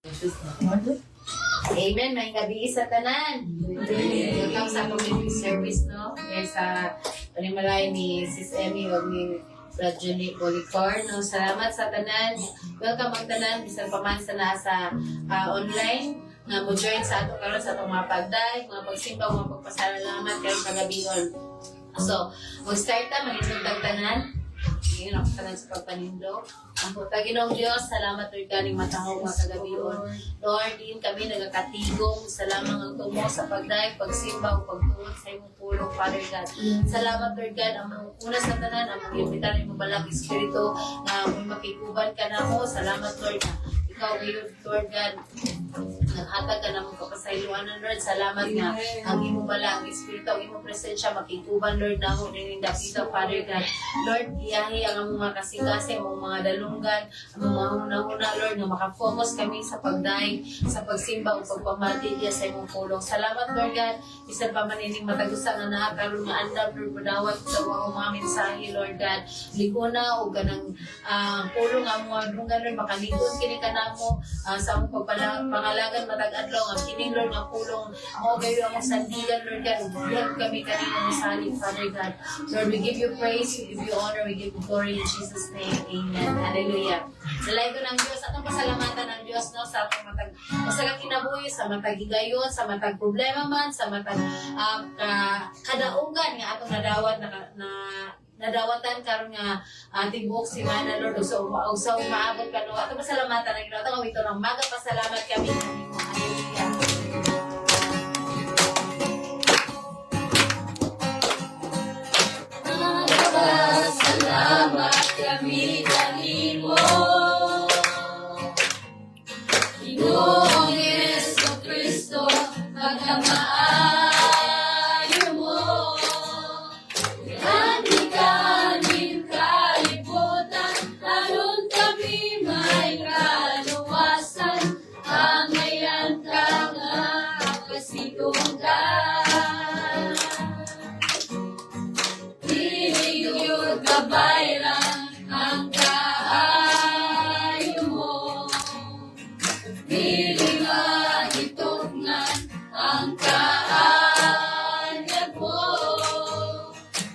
Amen. May gabi sa tanan. Welcome sa community service, no? Kaya sa panimalay ni Sis Emmy o ni Brad Johnny Bolivar, no? Salamat sa tanan. Welcome ang tanan. Bisan pa man sa nasa online nga mo join sa ato karon sa atong mga pagday, mga pagsimba, mga pagpasalamat karon kagabion. So, mag-start ta, manindog tanan. Ngayon ako tanan sa pagpanindog. Ang puta Ginoong Diyos, salamat Lord ganing matahong mga kagabion. Lord, din kami nagakatigong. Salamat ang tumo sa pagday, pagsimba, o pagtuon sa imong pulong, Father God. Salamat Lord God, ang mga una sa tanan, ang mga imbitan ng mabalang Espiritu na may makikuban ka na mo. Salamat Lord na ikaw, Lord God, naghatag ka na mong kapasayloanan, Lord. Salamat nga ang imong balang Espiritu, ang imong presensya, makikuban, Lord, na mo ninindapita, Father God. Lord, iyahi ang mga kasing-kasing, ang mga dalunggan, ang mga huna-huna, Lord, na makafocus kami sa pagdaing, sa pagsimba o pagpamatilya sa imong pulong. Salamat, Lord God. Isan pa manining matagusan na nakakaroon nga andam, Lord, padawat sa mga mensahe, Lord God. Liguna o ganang pulong ang mga dalunggan, Lord, makalikod kini ka na mo sa among pangalagan matag-adlaw ang kini, Lord, nga pulong mo kayo ang sandigan, Lord God. Lord, kami kanina masalig, Father God. Lord, we give you praise, we give you honor, we give you glory in Jesus' name. Amen. Hallelujah. Dalay ko ng Diyos, atong pasalamatan ng Diyos, no, sa atong matag kinabuhi, sa matag higayon, sa matag problema man, sa matag kadaugan nga atong nadawat nadawatan karon nga tibuok si Mana, Lord, o sa umaabot ka, no, atong pasalamatan ng Ginoo. Atong ito ng maga pasalamat kami. Hallelujah. Salamat kami kanimo, Ginoong Jesucristo, pagkamaayo mo. Hindi kanin kalibutan, aron kami may kaluwasan. Amayan ka nga kasigunggan. Hinigod kabayran ang kaayo mo. Dili mahitungnan ang kaanyag mo.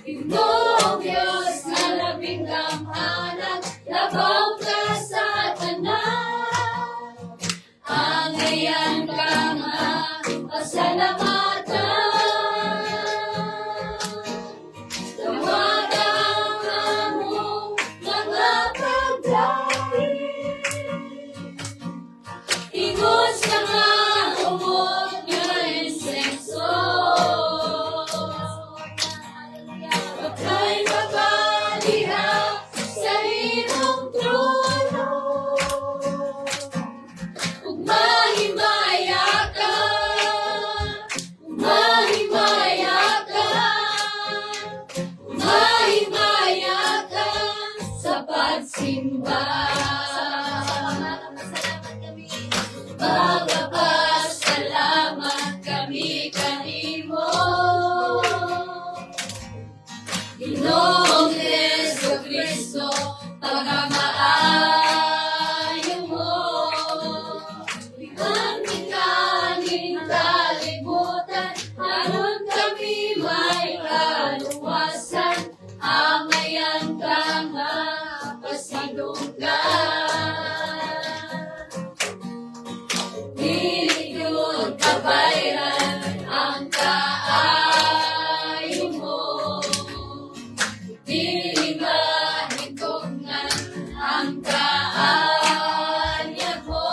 Ginoong Diyos na labing kamhanan, labaw ka sa tanan. Angayan ka nga pasalamatan. Tawagan mo mga pagdari. Ingos ka nga umot nga insenso. Pagkay babaliha sa imong trono. Ug mahimaya ka, mahimaya ka, mahimaya ka sa pagsimba. Magpapasalamat kami kanimo, Ginoong Jesucristo, pagkamaayo mo. Kanin kalibutan, aron kami may kaluwasan. Amayan ka nga pasidunggan. Hinigod kabayran ang kaayo mo. Dili mahitungnan ang kaanyag mo.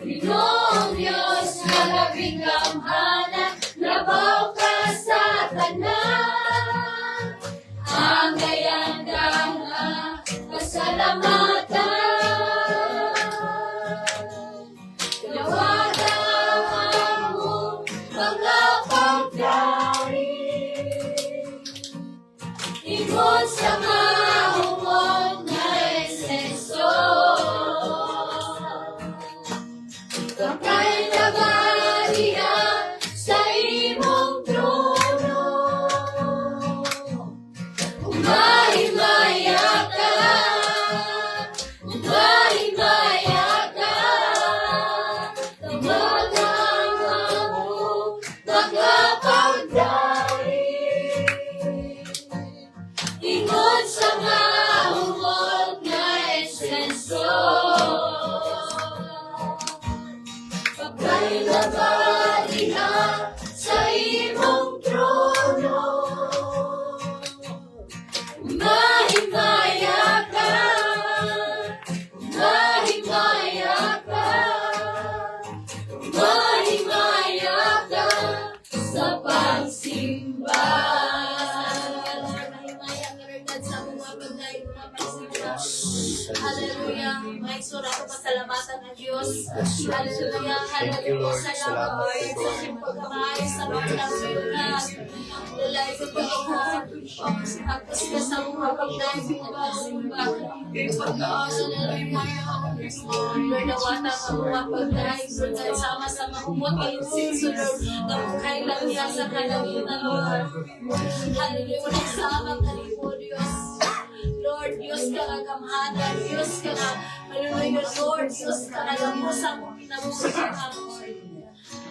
Ginoong Diyos na labing kamhanan, labaw ka sa tanan. Angayan ka nga pasalamatan. Tawagan mo mga pagdari. Ingod sa mahumog na esenso. Pagkay nabaliha sa imong trono. Umahimaya ka, umahimaya ka. puso na pasalamatan ng Diyos. Hallelujah, hallelujah. Salamat po sa inyong pagkamaayos sa mga Pilipinas. Lalay ko po tapos ka sa mga pagdahin mo ba yung pagkaasa na rin Lord, nawata ang mga pagdahin so dahil sama sa mahumot kayong sinso Lord na mukhay lang niya sa kalagitan Lord. Hallelujah, nagsama ka rin po Diyos. Lord, Diyos ka nga kamhanan, Diyos ka nga hallelujah Lord, Diyos ka nga lamusang mo pinamusin ka Lord.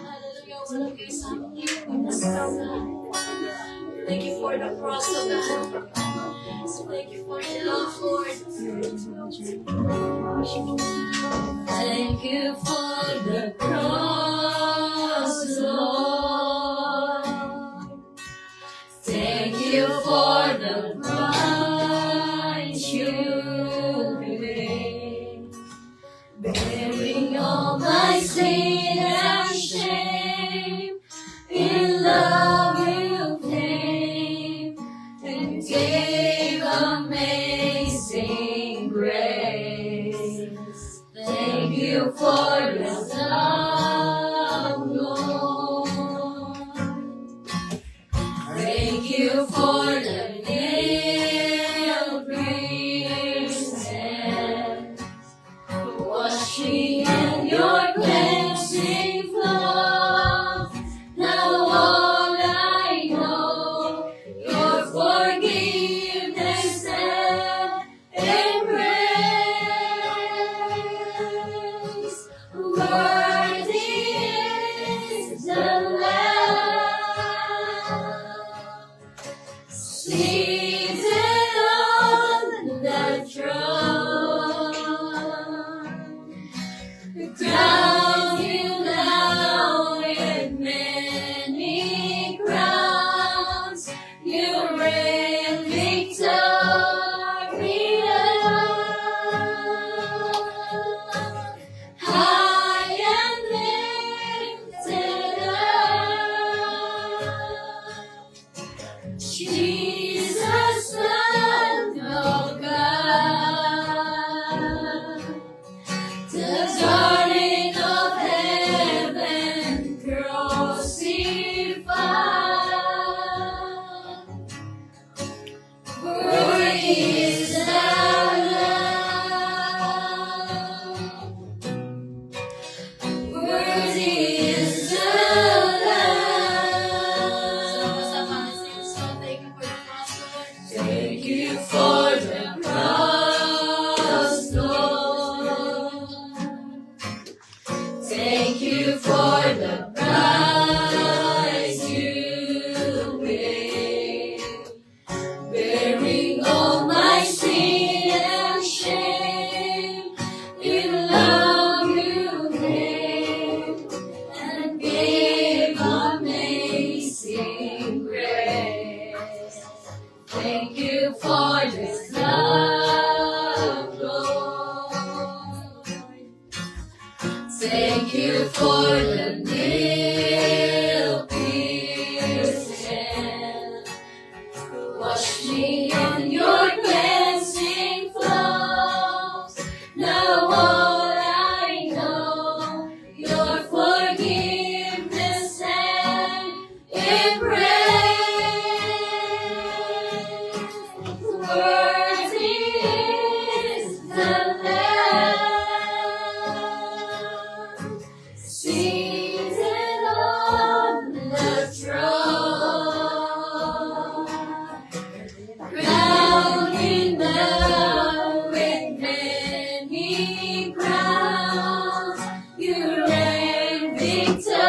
Hallelujah, walang kayo sa amin. Thank you for the cross of God. So thank you for your love, Lord. Thank you for the cross, Lord. Thank you for the price you paid, bearing all my sin and shame. In love you came and gave amazing grace. Thank you for your love, Lord. Thank you for the nail-pierced hands, washing in your cleansing flow. Now all I know, your forgiveness and embrace. Worthy is the Lamb, seated on the throne. Crown you now with many crowns. You reign victorious. High and lifted up, Jesus, Son of God. The darling of heaven crucified. Worthy is the Lamb. Worthy is the Lamb. Thank you for the cross, Lord. Thank you for the price you paid, bearing all my sin and shame. In love you came and gave amazing grace. Thank you for this love, Lord. Thank you for the nail-pierced hands, wash me in your cleansing flows. Now all I know, your forgiveness and embrace. Worthy is the Lamb, seated on the throne. Crowned now with many crowns. You reign victorious.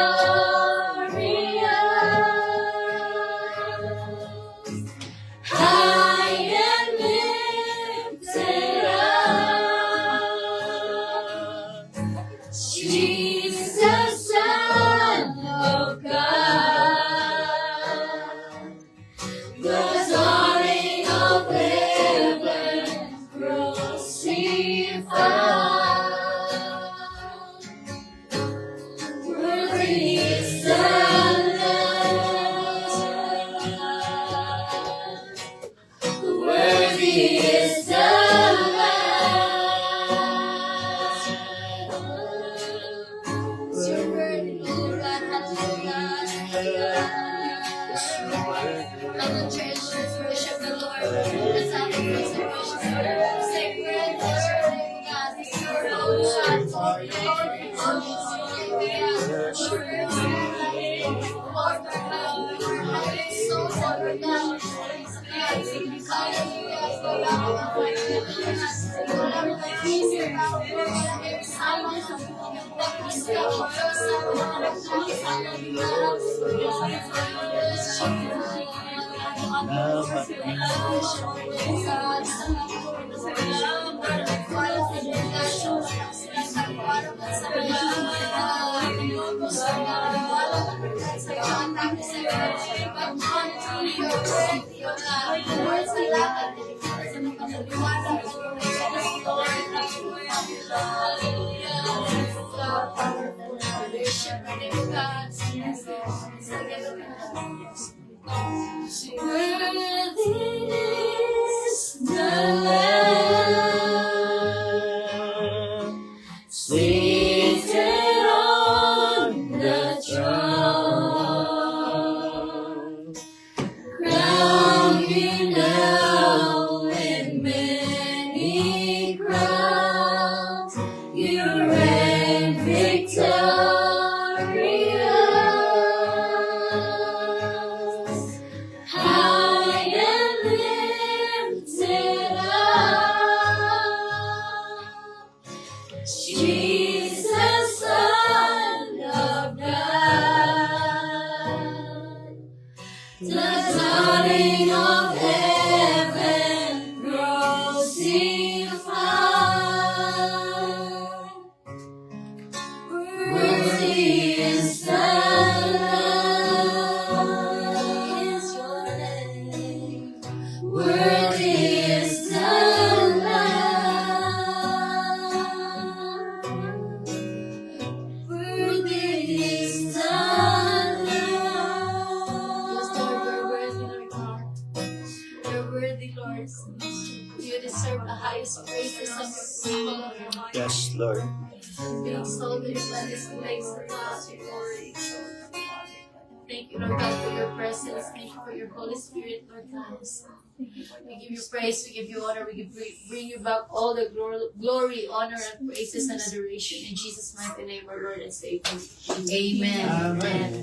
High and lifted up, Jesus, Son of God. The darling of heaven crucified. Worthy is the Lamb. Worthy is the Lamb. Seated on the throne, crowned you now with many crowns, you reign victorious, high and lifted up. Jesus, Son of God, the darling of heaven, crucified. Worthy is the Lamb, is your name. Worthy is the Lamb. Worthy is the Yes, Lord, Lamb. you're worthy, Lord God. You're worthy, Lord. You deserve the highest praises of your people, Lord. Yes, Lord. Be exalted in this place, Lord God. Thank you, Lord God, for your presence. Thank you for your Holy Spirit, Lord God. We give you praise, we give you honor, we bring you back all the glory, honor, and praises and adoration. In Jesus' mighty name, our Lord and Savior. Amen. Amen.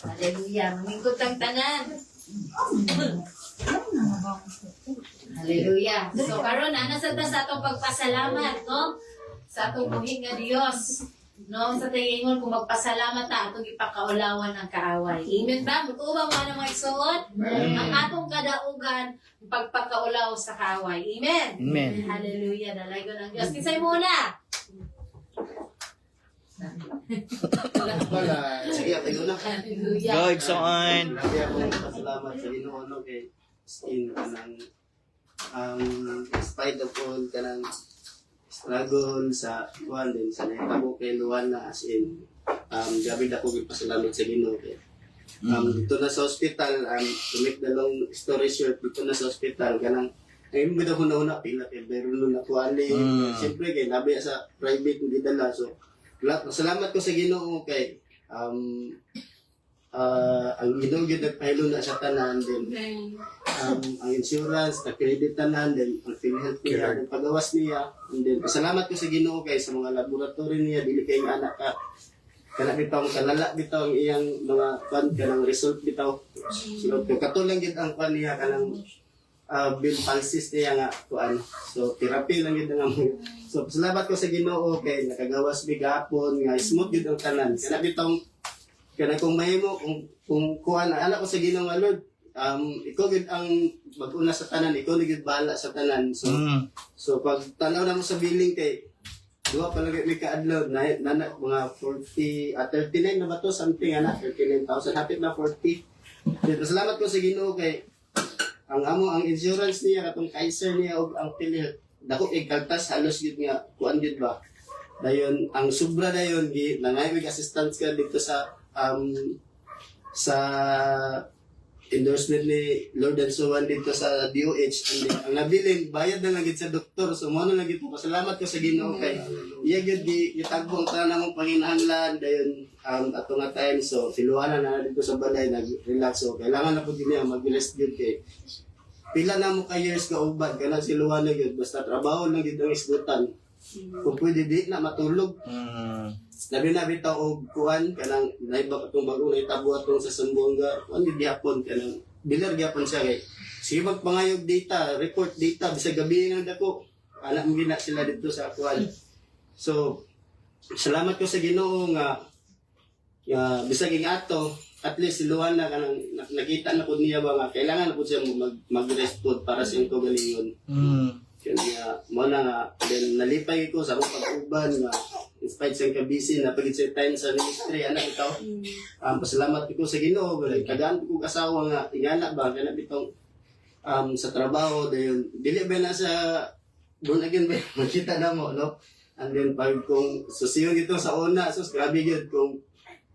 Hallelujah. Mamingkot ang tanan. Hallelujah. So karon ana sa ta sa atong pagpasalamat, no? Sa atong buhing nga Dios. No, sa tingon kung magpasalamat ta atong ipakaulawan ang kaaway. Amen ba? Mutuo ba mo ano mga isuot? Ang atong kadaugan pagpakaulaw sa kaaway. Amen. Amen. Hallelujah. Dalay ko ng Diyos. Kinsay muna? Wala. Sige, tayo na. Hallelujah. Go, Igsoon. Grabe akong pasalamat sa Ginoo no kay in kanang in spite of all kanang struggle sa kuan din sa nahitabo kay Luana as in grabe na ko pasalamat sa Ginoo kay dito na sa hospital to make the long story short dito na sa hospital kanang ayun mo daw una pila kay pero no na kuali siyempre kay labi sa private hindi dala so salamat ko sa Ginoo kay ang Ginoo gyud nagpahilo na sa tanan din ang insurance na credit tanan din ang PhilHealth niya ang pagawas niya and then salamat ko sa Ginoo kay sa mga laboratory niya dili kay nga anak ka kana bitaw kanala bitaw ang iyang mga kwan kanang result bitaw so katulang gyud ang kwan niya kanang bill pulses niya nga kuan so therapy lang gyud ang so salamat ko sa Ginoo kay nakagawas bigapon nga smooth gyud ang tanan kana bitaw kana kung mahimo kung kuan ana ko sa Ginoo nga Lord ikaw gid ang mag-una sa tanan ikaw ni gid bahala sa tanan so pag tanaw na mo sa billing kay duha pa lang may kaadlaw na mga 40 39 na ba to something ana 39,000 hapit na 40 pero salamat ko sa Ginoo kay ang amo ang insurance niya katong Kaiser niya og ang PhilHealth dako igkaltas halos gid nga kuan gid ba dayon ang sobra dayon gi nangay mig assistance ka dito sa endorsement ni Lord and so on dito sa DOH ang nabilin bayad na lang gid sa doktor so mo na lang gid ko salamat ko sa Ginoo kay iya gid gitagbo ang tanan mong panginahanglan dayon ato nga time so siluanan na dito sa balay nag-relax so kailangan na pud niya mag-rest gid kay pila na mo ka years ka ubad kana siluan na gid basta trabaho lang gid ang isgutan kung pwede di na matulog labi na bitaw og kuan kanang naibak atong bagong naitabo atong sa Sambonga kuan di hapon kanang bilar gyapon siya kay sige magpangayog data report data bisag gabi nga dako anak mo gina sila dito sa kuan. So salamat ko sa Ginoo nga bisag ing ato at least siluhan na kanang nakita na pud niya ba nga kailangan na pud siya mag-respond para sa iyong kagalingon. Kaya mo na nga then nalipay ko sa akong pag-uban nga in spite sa kabisi na pagit sa time sa ministry anak ito. Pasalamat ko sa Ginoo galay kadaan ko asawa nga ingana ba kana bitong sa trabaho dayon dili ba na sa doon again ba makita na mo no. And then pag kung susiyon dito sa una sus grabe gyud kung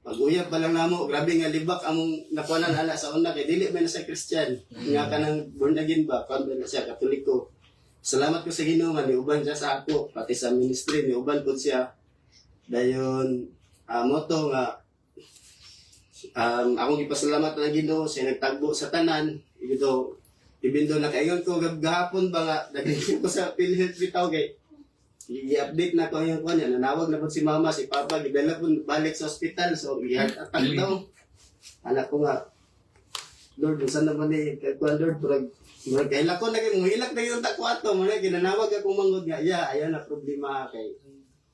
pag-uyab pa lang namo grabe nga libak among nakuanan ana sa una kay dili ba na sa Christian nga kanang born again ba kan ba na siya Katoliko. Salamat ko sa Ginoo nga niuban siya sa ako pati sa ministry niuban pud siya. Dayon moto nga akong ipasalamat ng Ginoo siya nagtagbo sa tanan ito ibindo na kayon ko gahapon ba nga naging ko sa PhilHealth bitaw kay i-update na ko yung kanya nanawag na po si mama si papa gidala po balik sa ospital so i-heart attack daw anak ko nga Lord saan naman kuan Lord murag kay lako na kay muhilak na yung takwato muna ginanawag akong manggod nga ayan na problema kay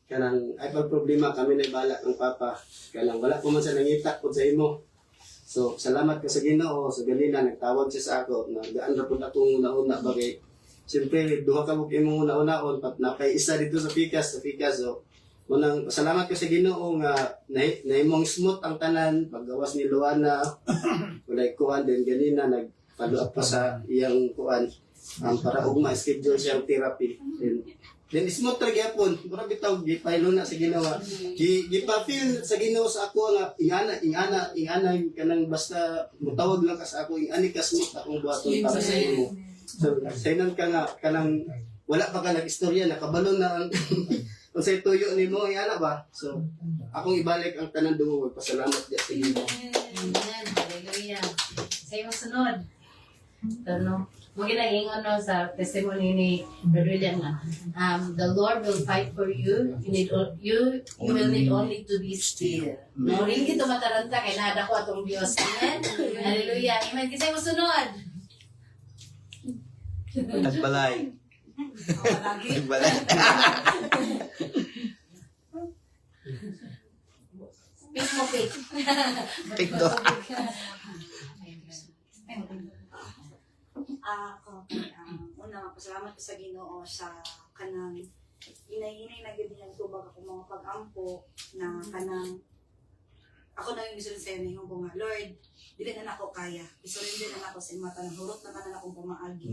kanang ay pag problema kami na bala ng papa kanang wala ko man sa nangita pud sa imo. So salamat ka sa Ginoo sa ganina nagtawag siya sa ako na gaan ra pud akong una-una bagay. Siyempre duha ka mo imong una-unaon pat napay isa dito sa Pikas so unang salamat ko sa Ginoo nga naimong smooth ang tanan paggawas ni Luana walay kuan din ganina nagfollow up pa sa iyang kuan para ug ma-schedule siyang therapy then smooth ra gyapon mura bitaw gipaylo na sa Ginoo gipa-feel sa Ginoo sa ako nga ingana kanang basta mutawag lang ka sa ako ingani ka smooth akong buhaton para sa imo. So saynan ka nga kanang wala pa ka nag-istorya nakabalon na ang kung sa'y tuyo ni mo ingana ba. So akong ibalik ang tanan dungo pasalamat diya sa Ginoo. Amen. Hallelujah. Sa iyong sunod. Tanong. Mo ginaingon no sa testimony ni Brother William nga the Lord will fight for you. You will need only to be still. No rin gito mataranta kay nada ko atong Dios. Amen. Hallelujah. Amen. Kisay mo sunod. Nagbalay. Nagbalay. Pick mo pick. Pick to. Una, pasalamat ko sa Ginoo sa kanang inay na gid niyang tubag ako mga pag-ampo na kanang ako na yung gusto sa inyo ko nga Lord, dili na ako kaya. Isurrender na ako sa imong tanang hurot na man akong pamaagi.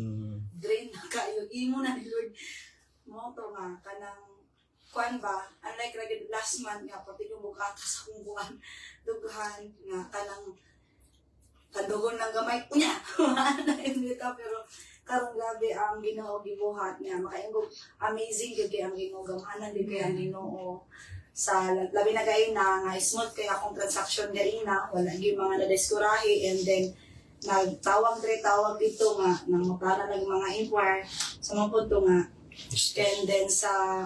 Drain na kayo imo na Lord. Mo to nga kanang kuan ba unlike ragid last month nga pati yung bukata sa akong buwan dughan nga kanang kadugon ng gamay unya pero karong gabi ang Ginoo gibuhat niya makaingog amazing gyud kay ang Ginoo gamahanan gyud kay ang Ginoo sa labi na gay na nga smooth kay akong transaction gay na wala gyud mga nadeskurahe and then tawag dito nga nang mapara nag mga inquire sa mga punto nga and then sa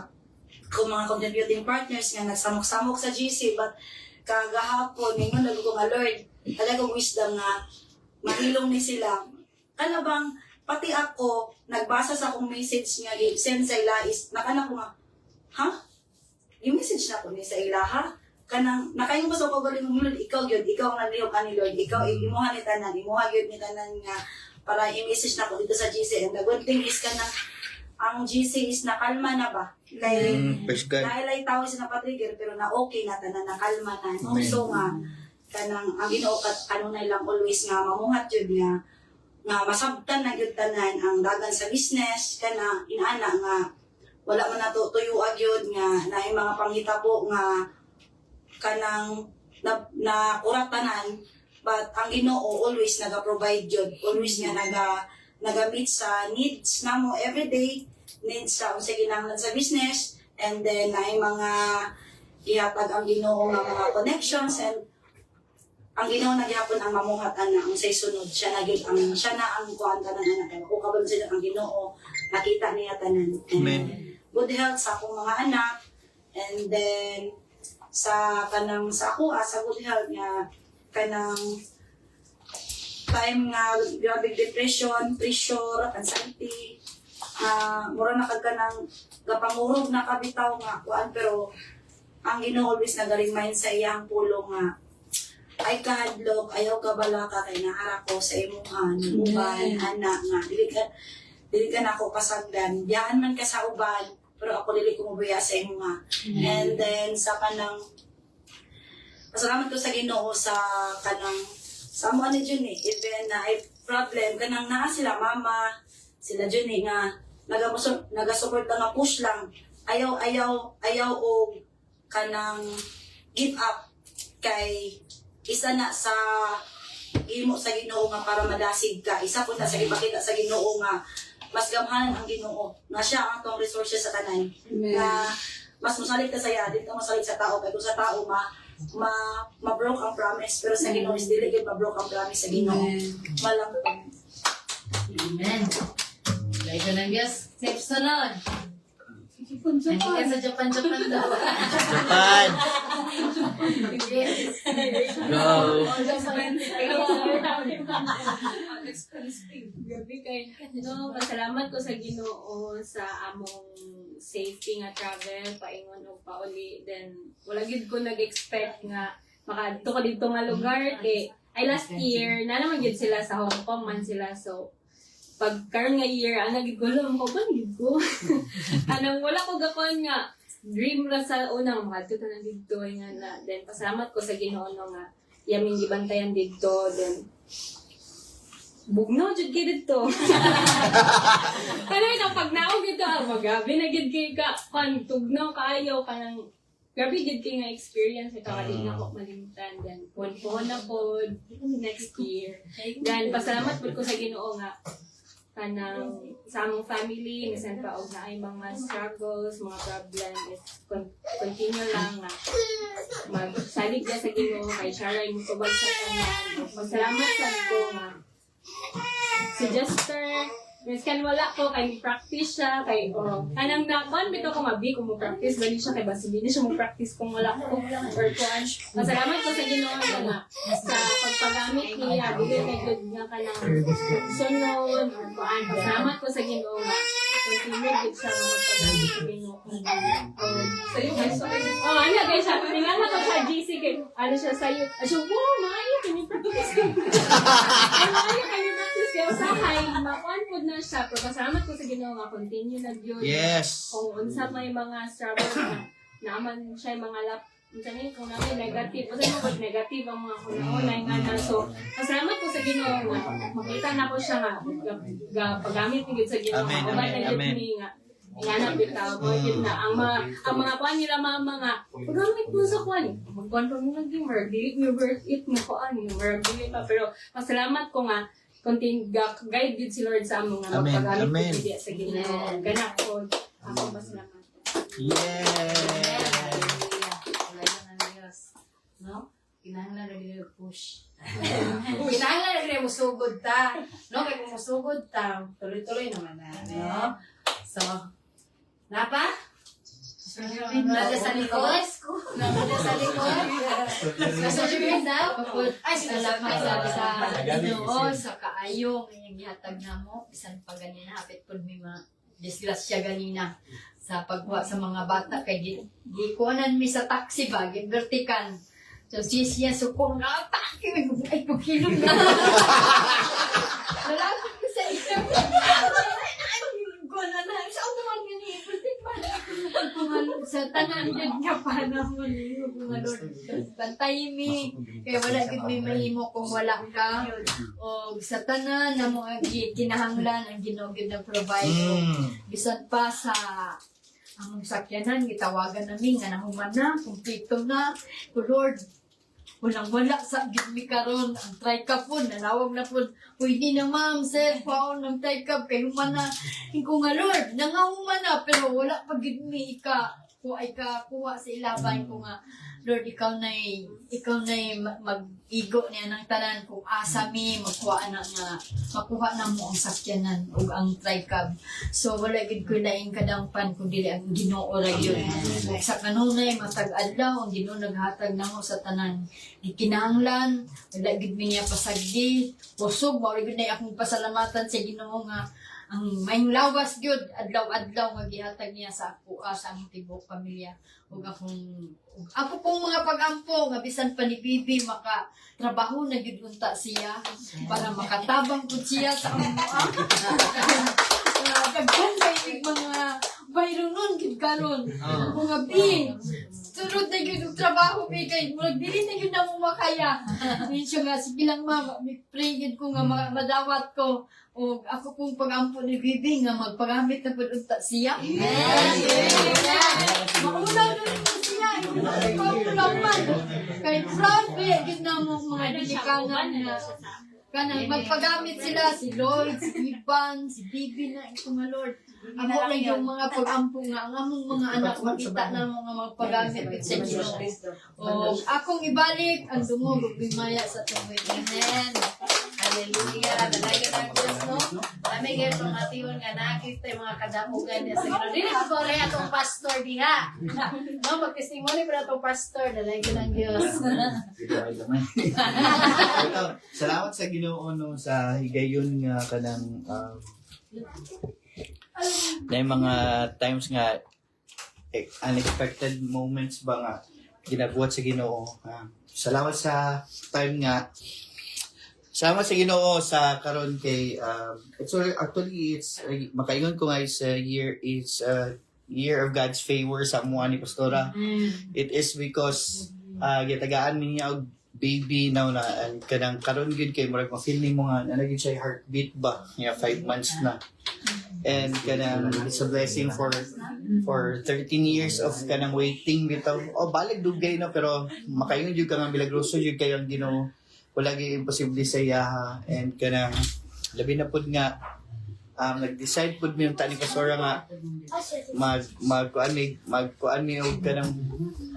kung mga contributing partners nga nagsamok-samok sa GC but kagahapon ningon nagko nga Lord talagang wisdom nga mahilong ni sila kanabang pati ako nagbasa sa akong message nga send sa ila is nakana ko nga ha yung message na ko ni sa ila ha kanang nakayon ko sa pagaling mo Lord ikaw gyud ikaw ang nalihok ani Lord ikaw imuha ni tanan imuha gyud ni tanan nga para i-message na ko dito sa GC and the good thing is kanang ang GC is nakalma na ba kay nailay tawag sa napatrigger pero na okay na tanan nakalma na so nga kanang ang Ginoo ano na lang always nga mamuhat jud nga masabtan na gyud tanan ang dagan sa business kana inaana nga wala man nato tuyuan gyud nga naay mga panghitabo nga kanang na kuratanan but ang Ginoo always naga-provide jud always nga naga-meet sa needs namo everyday needs sa unsa kinahanglan sa business and then naay mga ihatag ang Ginoo nga mga connections and ang Ginoo nagyapon ang mamuhatan na ang say sunod siya na gyud ang siya na ang kuan tanan anak ko kabalo sila ang Ginoo nakita niya tanan Amen. Good health sa akong mga anak and then sa kanang sa ako sa good health nga kanang time nga grabe depression, pressure, anxiety, mura na kag kanang gapangurog na kabitaw nga kuan pero ang Ginoo always nag-remind sa iyang pulong nga ay kahadlok ayaw ka bala ka kay naara ko sa imuhan uban anak nga dili ka nako pasagdan diyan man ka sa uban pero ako dili ko mabuya sa imuha and then sa kanang pasalamat ko sa Ginoo sa kanang sa mo ani Juni even na ay problem kanang naa sila mama sila Juni nga nagasupport lang nga push lang ayaw og kanang give up kay isa na sa imo sa Ginoo nga para madasig ka isa po na sa ipakita sa Ginoo nga mas gamhanan ang Ginoo nga siya ang atong resources sa tanan nga mas masalig ka sa iya dito masalig sa tao kay kung sa tao ma-broke ang promise pero sa Ginoo is dili gid ma-broke ang promise sa Ginoo malangkot. Amen. Laito ng Diyos. Safe sunod. Hindi ka sa Japan daw. Japan! Yes. Go! Grabe kay no, pasalamat ko sa Ginoo sa among safety nga travel paingon og pauli then wala gid ko nag-expect nga makadto ko dito nga lugar kay ay last year na naman gid sila sa Hong Kong man sila so pag karon nga year ana gid ko lang ko ban gid ko anang wala ko gakon nga dream ra sa unang makadto ta na dito nga na then pasalamat ko sa Ginoo no nga yaming gibantayan dito then bugno jud kay dito. Kanay na pag naog ito magabi na gid kay ka kan tugnaw kaayo kanang grabe gid kay nga experience ito kadin na ko malimtan then puon na pod next year. Then pasalamat pud ko sa Ginoo nga kanang sa among family minsan pa og naay mga struggles, mga problem is continue lang nga magsalig ka sa Ginoo kay Shara mo tubag sa tanan. Pasalamat sad ko nga si Jester, miskan wala ko, kay practice siya, kay, kanang nakuan, bito ko mabi kung mo-practice, bali siya, kay basi, hindi siya mo-practice kung wala ko, or kuan. Masalamat ko sa Ginoo nga, sa pagpagamit niya, bigay kay good nga ka ng sunod, or kuan. Masalamat ko sa Ginoo nga, continue good siya, magpagamit sa Ginoo. Sa'yo, guys, ano, guys, siya, tingala ko sa GC, kay, ano siya sa'yo, siya, wow, maayo, kani-practice ko. Maayo, kani-practice kaya usahay, makuan po na siya. Pero pasalamat ko sa Ginoo nga continue na yun. Yes! Kung unsa may mga struggles na naaman siya yung mga kung namin negative. Kasi mo pag negative ang mga kuna-unay nga na. So, pasalamat ko sa Ginoo nga. Makita na ko siya nga. Paggamit nigit sa Ginoo. Amen, Amen, amen, amen. Ingana bitaw mo yun na ang mga kuan nila mama nga paggamit mo sa kuan magkuan pa mo lagi mer dili mo worth it mo kuan mer dili pa pero pasalamat ko nga continue guide gid si Lord sa among nga Amen, magpagamit amen. gid sa Ginoo gana ko ako pasalamat. Yeah! Laito ng Diyos. No? Kinahanglan na rin push. Kinahanglan na rin musugod ta. No? Kaya kung musugod ta, tuloy-tuloy naman na. No? So, napa? Nada sa likod? Nada sa likod? Nasa likod daw? Ay, salamat sa Ginoo sa kaayo ngayong gihatag namo bisan pa ganina hapit pud mi mga disgrasya ganina sa pagwa sa mga bata kay gikuanan mi sa taxi ba vertical. So siya sukong na taxi ay pagkilom na. Lalapit ko sa iyo. Gona na sa uwan gani sa tanan din ka pa na mo mga Lord. Bantay mi kay wala gid mi mahimo kung wala ka o sa tanan na mo kinahanglan ang Ginoo gid na provide o bisan pa sa among sakyanan gitawagan namin nga nahuman na kumpleto na o Lord walang-wala sa gidmi karon ang TRICAP po, nanawag na po, pwede na ma'am, sir, paon ng TRICAP, kay human na, ko nga Lord, nangahuman na, pero wala pa gidmi ka, kuha sa ilaban ko nga, Lord, ikaw na'y mag-igo niya ng tanan kung asa mi makuha na mo ang sakyanan o ang tricab. So wala gid ko laing kadampan kung dili ang Ginoo ra yun. Ug sa kanunay matag adlaw ang Ginoo naghatag namo sa tanan. Gikinahanglan wala gid mi niya pasagdi. Busog mao gid na akong pasalamatan sa Ginoo nga ang maing lawas gyud adlaw-adlaw nga gihatag niya sa ako sa among tibok pamilya ug ako pong mga pag-ampo nga bisan pa ni Bibi maka trabaho na gyud unta siya para makatabang pud siya sa among daghan kay mga bayronon gid karon mga bi sunod na gyud og trabaho bi kay murag dili na gyud na mo makaya minsan nga sige lang mama may pray gyud ko nga madawat ko o ako pong pag-ampo ni Bibi nga magpagamit na po unta siya. Maulaw na rin po siya. Pagpulaman. Kay proud gid na mo mga dilikanan na kanang magpagamit sila si Lloyd, si Ivan, si Bibi na ito nga Lord. Ako lang yung mga pag-ampo nga ang among mga anak makita na mga magpagamit sa Ginoo. O akong ibalik ang dumugog bimaya sa tuwid. Amen. Hallelujah. Dalagin ang Diyos, no? Kami ngayon pang atiyon nga nakita yung mga kadamugan niya sa Ginoo. Dili ko rin atong pastor diha. No, mag-testimony para atong pastor. Dalagin ang Diyos. Salamat sa Ginoo no sa higayon nga kanang na yung mga times nga unexpected moments ba nga ginabuhat sa Ginoo. Salamat sa time nga. Salamat sa Ginoo sa karon kay actually it's makaingon ko nga is a year of God's favor sa mga ni Pastora. It is because gitagaan niya og baby now na kanang karon gyud kay murag ma-feel nimo nga ana gyud siya heartbeat ba nga 5 months na. And kanang it's a blessing for 13 years of kanang waiting bitaw. Balag dugay na pero makaingon jud ka nga milagroso jud kay ang Ginoo. Wala gyud imposible sa iya and kanang labi na pud nga nag-decide pud mi yung tani Pastora nga magkuan mi og kanang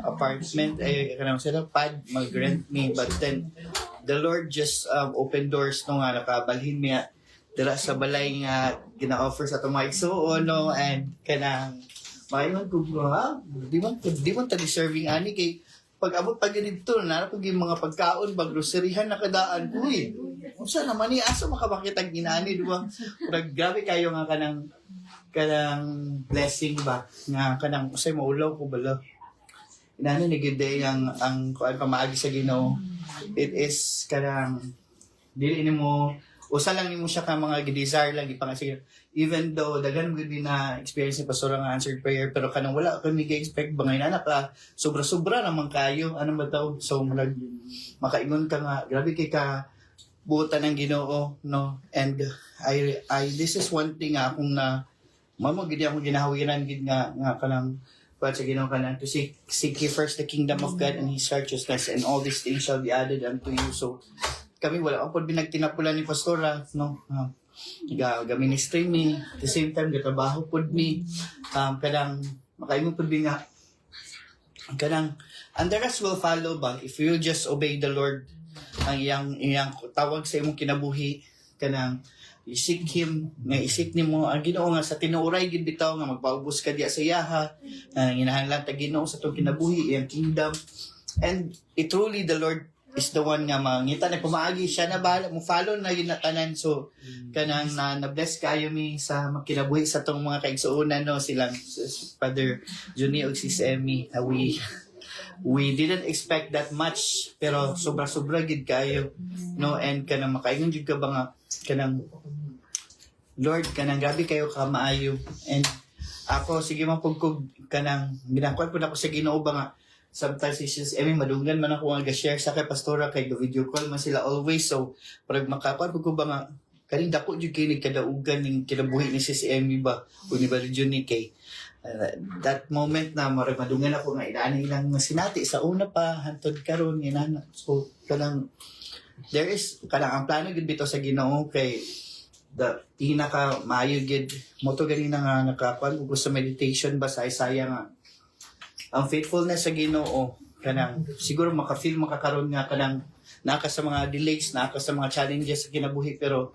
apartment kanang sa pad mag-rent me but then the Lord just opened doors no nga nakabalhin niya dira sa balay nga gina-offer sa mga igsuon no and kanang mayon ko di man ta deserving ani kay pag abot pa ganito na pag yung mga pagkaon bag groceryhan nakadaan uy unsa naman ni asa makabakitag ginani duwa murag grabe kayo nga kanang blessing ba nga kanang usay maulaw ko bala inani ni gid ang kuan pamaagi sa Ginoo it is kanang dili nimo usa lang nimo siya ka mga desire lang ipangasig even though daghan gud na experience ni Pastor nga answered prayer pero kanang wala kami gi-expect bangay na ka sobra-sobra naman kayo ano ba daw so makaingon ka nga grabe kay ka buutan ng Ginoo no and I this is one thing akong na mamo gid akong ginahawiran gid nga kanang sa Ginoo kanang to seek ye first the kingdom of God and His righteousness and all these things shall be added unto you so kami wala ako binagtinapulan ni Pastora no ga-ministry mi at the same time gatrabaho pud mi kanang makaingon pud nga kanang and the rest will follow ba if you just obey the Lord ang iyang tawag sa imong kinabuhi kanang isik Him nga isik nimo ang Ginoo nga sa tinuoray gid bitaw nga magpaubos ka diya sa iyaha ginahanglan ta Ginoo sa tong kinabuhi iyang kingdom and truly the Lord is the one nga mangita na pumaagi siya na bahala mo follow na yun na tanan so kanang na bless kayo mi sa makinabuhi sa tong mga kaigsuonan no silang Father Johnny ug Sis Emmy we didn't expect that much pero sobra-sobra gid kayo no and kanang makaingon jud ka ba nga kanang Lord kanang grabe kayo ka maayo and ako sige man pugkog kanang ginakuan pud ako sa Ginoo ba nga sometimes is madunggan man ako nga share sa kay Pastora kay video call man sila always so parang makakuan ko ba nga kaning dako jud kay kadaugan ning kinabuhi ni Sis Emmy ba ug ni Barrio ni kay that moment na marag madungan ako nga inani ilang sinati sa una pa hantod karon inana so kanang there is kanang ang plano gid bitaw sa Ginoo kay the pinaka maayo gid mo to ganina nga nakakuan ug sa meditation ba sa Isaiah nga ang faithfulness sa Ginoo kanang siguro makafeel makakaroon nga kanang naka sa mga delays, naka sa mga challenges sa kinabuhi, pero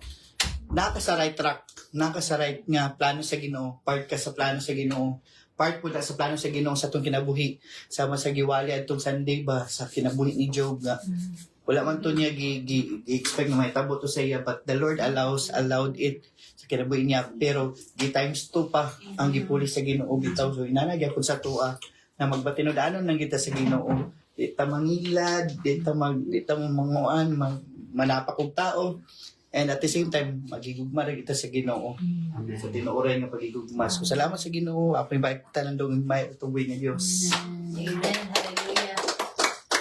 naka sa right track, naka sa right nga plano sa Ginoo, part ka sa plano sa Ginoo, part po na sa plano sa Ginoo sa atong kinabuhi, sama sa giwali atong Sunday ba sa kinabuhi ni Job nga wala man to niya gi-expect na may tabo to sa iya, but the Lord allowed it sa kinabuhi niya, pero di times 2 pa ang gipuli sa Ginoo bitaw. So inana gyapon sa tuwa na magbatinod-anon lang kita sa Ginoo, di ta mangilad, di ta manguan, manapak og tao, and at the same time magigugma rin kita sa Ginoo. So tinuoray nga pagigugma. So salamat sa Ginoo, ako yung tanan dong may tuboy nga Dios. Amen. Hallelujah.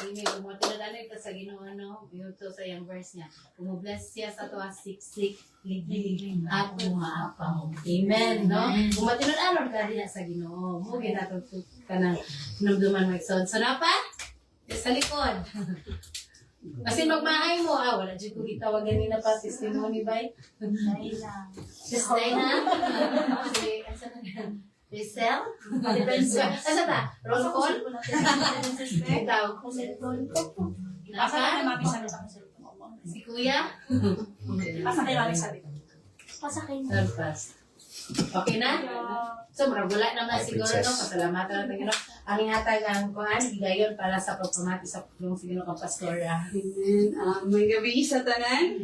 Amen. Umutinod ito sa Ginoo, no? Yung to sa yung verse niya. Umubless siya sa tuwa siksik, liglig, at umaapaw. Amen, no? Umutinod ka rin sa Ginoo. Mugin natin ka ng namduman mo iksod. So na pa? Sa likod. Kasi magmahay mo, wala dyan ko gitawag ganina pa, testimony ba? Just day na? Si, asa na yan? Rizal? Asa ba? Roll call? Ikaw? Asa Naka? na mami sabi sa Si Kuya? Asa kay mami sabi. Surpass. Okay na? So, wala naman siguro, no? Pasalamatan natin, no? Ang ingatag ang kuhan, higayon para sa pagpamati sa pulong sa Ginoo kang Pastora. Amen. May gabi sa tanan.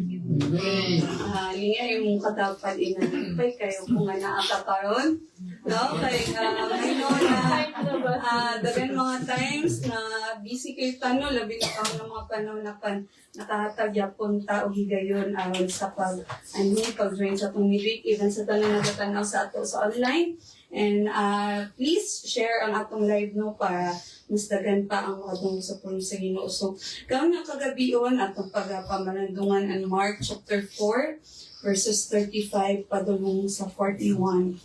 Linya yung katapad inanipay kayo kung nga naakakaroon. No? Kaya I know na dagan mga times na busy kayo tano, labi na kami ng mga panahon na nakahatagya punta o higayon aron sa pag-join sa itong midweek, even sa tanan nagatanaw sa ato sa online. And please share ang atong live no para mas dagan pa ang atong sa puno sa Ginoo. So, kaon nga kagabion atong pagpamanandungan ang Mark chapter 4 verses 35 padulong sa 41.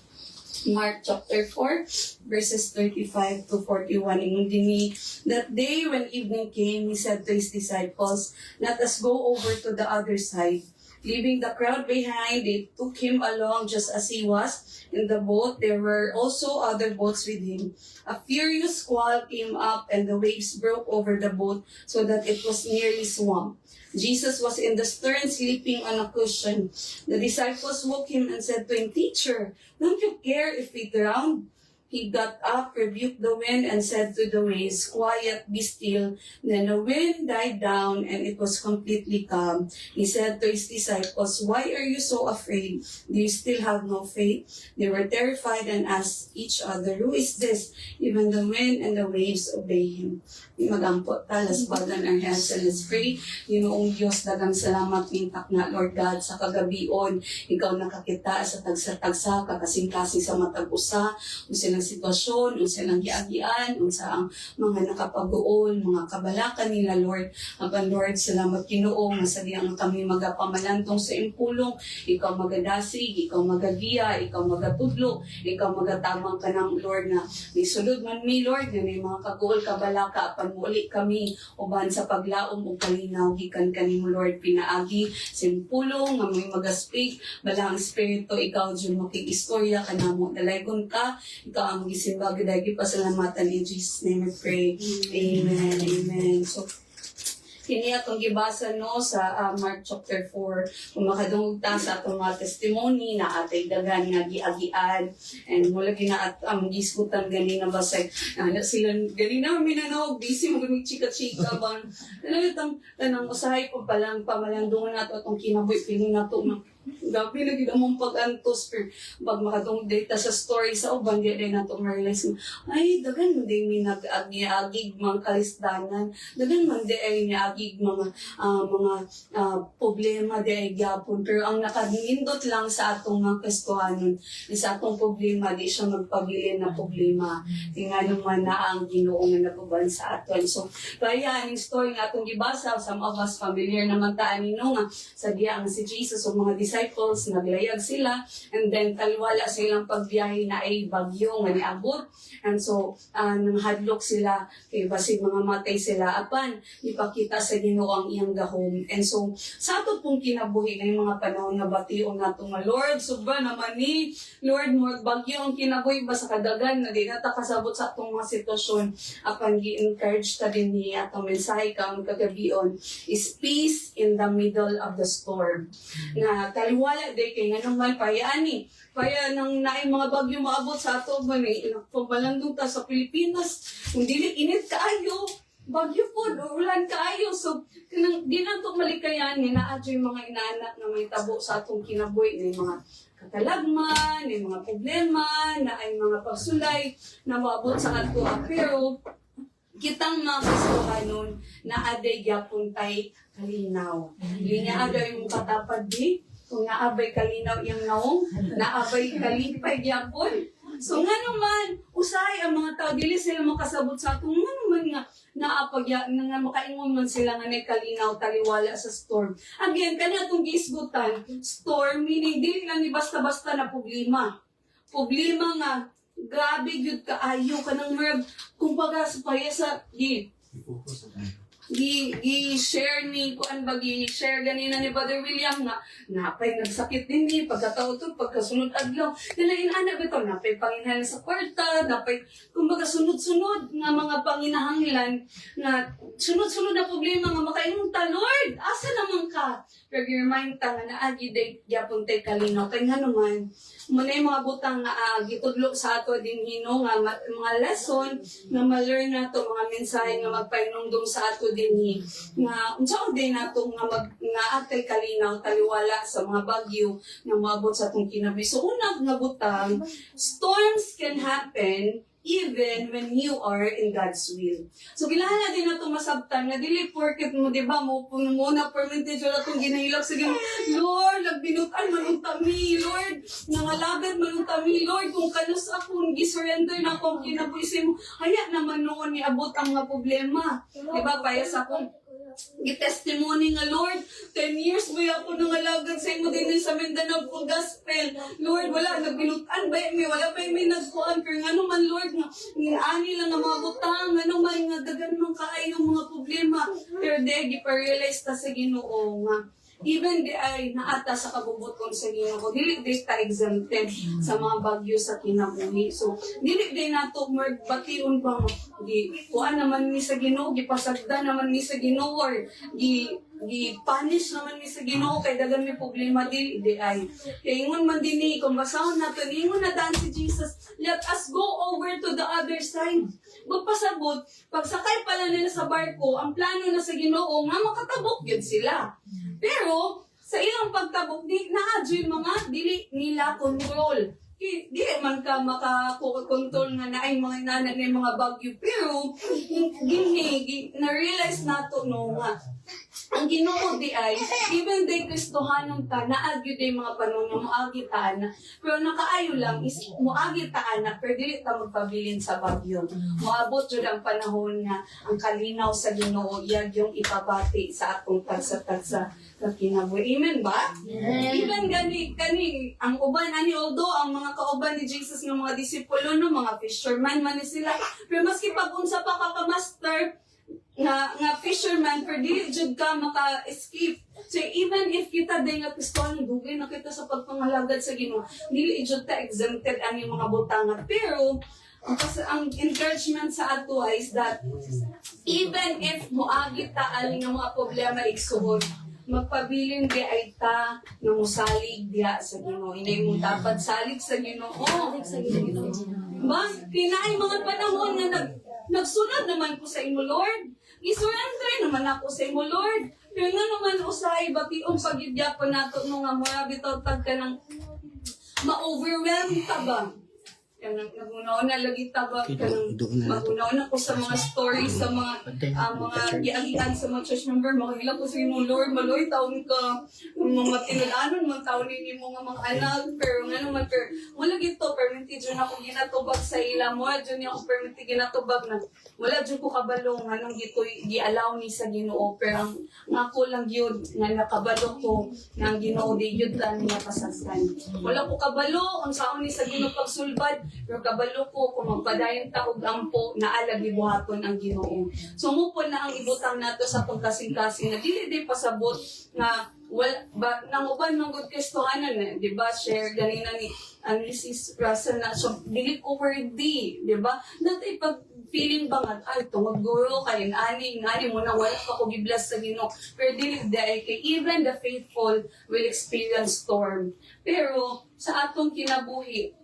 Mark chapter 4 verses 35 to 41. Ingon dinhi, that day when evening came, he said to his disciples, "Let us go over to the other side." Leaving the crowd behind, they took him along just as he was. In the boat, there were also other boats with him. A furious squall came up and the waves broke over the boat so that it was nearly swamped. Jesus was in the stern sleeping on a cushion. The disciples woke him and said to him, "Teacher, don't you care if we drown?" He got up, rebuked the wind, and said to the waves, "Quiet, be still." Then the wind died down, and it was completely calm. He said to his disciples, "Why are you so afraid? Do you still have no faith?" They were terrified and asked each other, "Who is this? Even the wind and the waves obey him." Magampot talas bagan our hands and let's pray. Ginoong Diyos, dagang salamat mintak na Lord God sa kagabion. Ikaw nakakita sa tagsa-tagsa, kakasing-kasing sa matag usa, kung silang sitwasyon, kung silang giagian, kung sa ang mga nakapag-uol, mga kabalakan nila Lord. Apan Lord, salamat Ginoong, masadyang kami magapamalantong sa impulong. Ikaw magadasig, ikaw magagiya, ikaw magatudlo, ikaw magatamang ka ng Lord na isulod man mi Lord, na may mga kaguol kabalaka, apan muli kami uban sa paglaom o kalinaw gikan kanimo Lord pinaagi simpulong nga may magaspeak bala ang espiritu ikaw jud makikistorya kanamo dalaygon ka ikaw ang gisimba gid pasalamatan in Jesus name we pray. Amen. Amen. So kini atong gibasa no sa Mark chapter 4 kung makadungog ta sa atong mga testimony na atay dagan nga giagian and mula ginaat ang giskutan gani na basay na sila gani na minanaw busy mo gani chika-chika ban tanang usahay ko palang pamalandungan nato atong kinabuhi pili nato na gabi na gid among pag-antos per pag makadungog data sa story sa uban di nato ma-realize ay dagan man di mi nag-agig mga kalisdanan dagan man di ay niagig mga problema di ay gyapon pero ang nakadindot lang sa atong mga Kristohanon sa atong problema di siya magpabilin na problema tingnan man na ang Ginoo nga naguban sa aton. So kaya aning story nga atong gibasa some of us familiar naman ta anino nga sa diya ang si Jesus o mga disciples, naglayag sila, and then taliwala silang pagbiyahe na ay bagyo nga niabot. And so, nanghadlok sila, kay basig mga matay sila, apan, ipakita sa Ginoo ang iyang gahom. And so, sa ato pong kinabuhi ngayong mga panahon nga bation nato nga, Lord, sobra naman ni, Lord, more bagyo ang kinabuhi ba sa kadagan, na di nata kasabot sa atong mga sitwasyon, apan gi-encourage ta din ni atong mensahe kang kagabion, is peace in the middle of the storm. Na taliwala day kay nga naman payani, kaya nang naay mga bagyo maabot sa ato ba ni pagbalandong ta sa Pilipinas, kung dili init kaayo, bagyo po, ulan kaayo. So, di na ito malikayan, na adyo yung mga inaanak na may tabo sa atong kinabuhi, na mga katalagman, na mga problema, na ay mga pagsulay na maabot sa ato. Pero, kitang mga kasuhanon na aday yapon tay kalinaw. Linya aday yung katapad di, kung naabay kalinaw yung naong, naabay kalipay yapon. So nga naman, usay ang mga tao, dili sila makasabot sa ato, nga naman nga, naapagya, nga makaingon man sila nga kalinaw, taliwala sa storm. Again, kanya itong giisgutan, storm, meaning, dili lang ni basta-basta na problema. Problema nga, grabe yun kaayo ka ng merb, kumbaga sa payasa, gi-share ni kuan ba gi-share ganina ni Brother William nga napay nagsakit din ni pagkatao to pagkasunod adlaw nila inana bitaw napay panginahanglan sa kwarta napay kumbaga sunod-sunod nga mga panginahanglan na sunod-sunod na problema nga makaingon ta Lord asa naman ka pero remind ta nga naagi day gyapon tay kalinaw kay nganuman muna yung mga butang nga gitudlo sa ato din hino nga mga lesson nga ma-learn nato mga mensahe nga magpainungdong sa ato din nga unsa din nato nga nga atay kalinaw taliwala sa mga bagyo nga moabot sa atong kinabuhi. So una nga butang, storms can happen even when you are in God's will. So kailangan natin na ito masabtan na dili porket mo, di ba, mo muna permentation na itong ginahilak sa Ginoo. Lord, nagbinutan manuntami, Lord, nangalagad manuntami, Lord, kung kanus ako, gisurrender na akong kinabuhi mo, haya naman noon ni abot ang mga problema. Di ba, kaya sa akong gi-testimony nga, Lord, 10 years ba ako nangalagad sa imo din sa Mindanao for gospel. Lord, wala, nagbinutan ba may wala ba may nagkuhan, pero nga naman, Lord, nga ani lang nga mga butang, nga naman, nga dagan man kaayong mga problema. Pero di, gipa-realize ta sa Ginoo nga, even di ay naata sa kabubuton sa Ginoo, dili di ta exempted sa mga bagyo sa kinabuhi. So, dili di nato bation bang di kuan naman ni sa Ginoo, gipasagda naman ni sa Ginoo, or gi-punish naman ni sa Ginoo kay dagan may problema di ay. Kaya ingon man din ni kung basahon nato, ingon na daan si Jesus, let us go over to the other side. Magpasabot, pagsakay pala nila sa barko, ang plano na sa Ginoo nga makatabok yun sila. Pero, sa ilang pagtabok, na-adyo yung mga dili nila control. Di man ka makakontrol nga na ay mga inanak ng mga bagyo. Pero, na-realize nato no nga, ang Ginoo di ay, even day Kristohanon ta, naagyo day mga panong nga moagitaan na, pero nakaayo lang is moagitaan na, pero dili ta magpabilin sa bagyo. Moabot yun ang panahon nga, ang kalinaw sa Ginoo, iyag yung ipabati sa atong tagsa-tagsa sa kinabuhi. Amen ba? Even gani, ang uban, although ang mga kauban ni Jesus ng mga disipulo, no, mga fisherman man ni sila, pero maski pag-unsa pa ka-master, nga fisherman, pero di jud ka maka-escape. So even if kita din nga Kristohanon, dugay na kita sa pagpangalagad sa Ginoo, dili jud ta exempted ani mga butangan. Pero ang encouragement sa ato is that even if moagi ta ali nga mga problema igsuhon, magpabilin di ay ta nga mosalig diha sa Ginoo. Inay mo dapat salig sa Ginoo. Ba, kinaay mga panahon nga nagsunod naman ko sa imo, Lord. Isurrender naman ako sa imo, Lord. Pero nga naman usay, bationg pagidyapan nato nung nga mga bitaw tag ka ng ma-overwhelm ka ba? Nagunaon na lagi tabag ka ng magunaon ako sa mga stories, sa mga giagian sa mga church member, makahila ko sa inyo, Lord, maloy, taon ka, mga tinulanon, mga taon ni mo nga mga anak, pero nga naman, pero wala gito, perminti dyan ako ginatubag sa ila mo, dyan ako perminti ginatubag na, wala dyan ko kabalo nga nang gito, gi-allow ni sa Ginoo, pero nga ko lang yun, nga nakabalo ko, nga ang Ginoo, di yun ta niya pasaskan. Wala ko kabalo, ang saon ni sa Ginoo pagsulbad, pero kabalo ko, kung magpadayon taog ampo, naala gibuhaton ang Ginoo. Sumupon na ang ibutang nato sa pagkasing-kasing, na dili di pasabot, nga nang uban ng good Kristohanan, di ba, share ganina ni Mrs. Russell na, so, dili ko worthy, di ba? Dati pag feeling ba nga, ay, tungod guro, kay ani mo na wala pa ko giblas sa Ginoo. Pero dili dahil kay even the faithful will experience storm. Pero sa atong kinabuhi,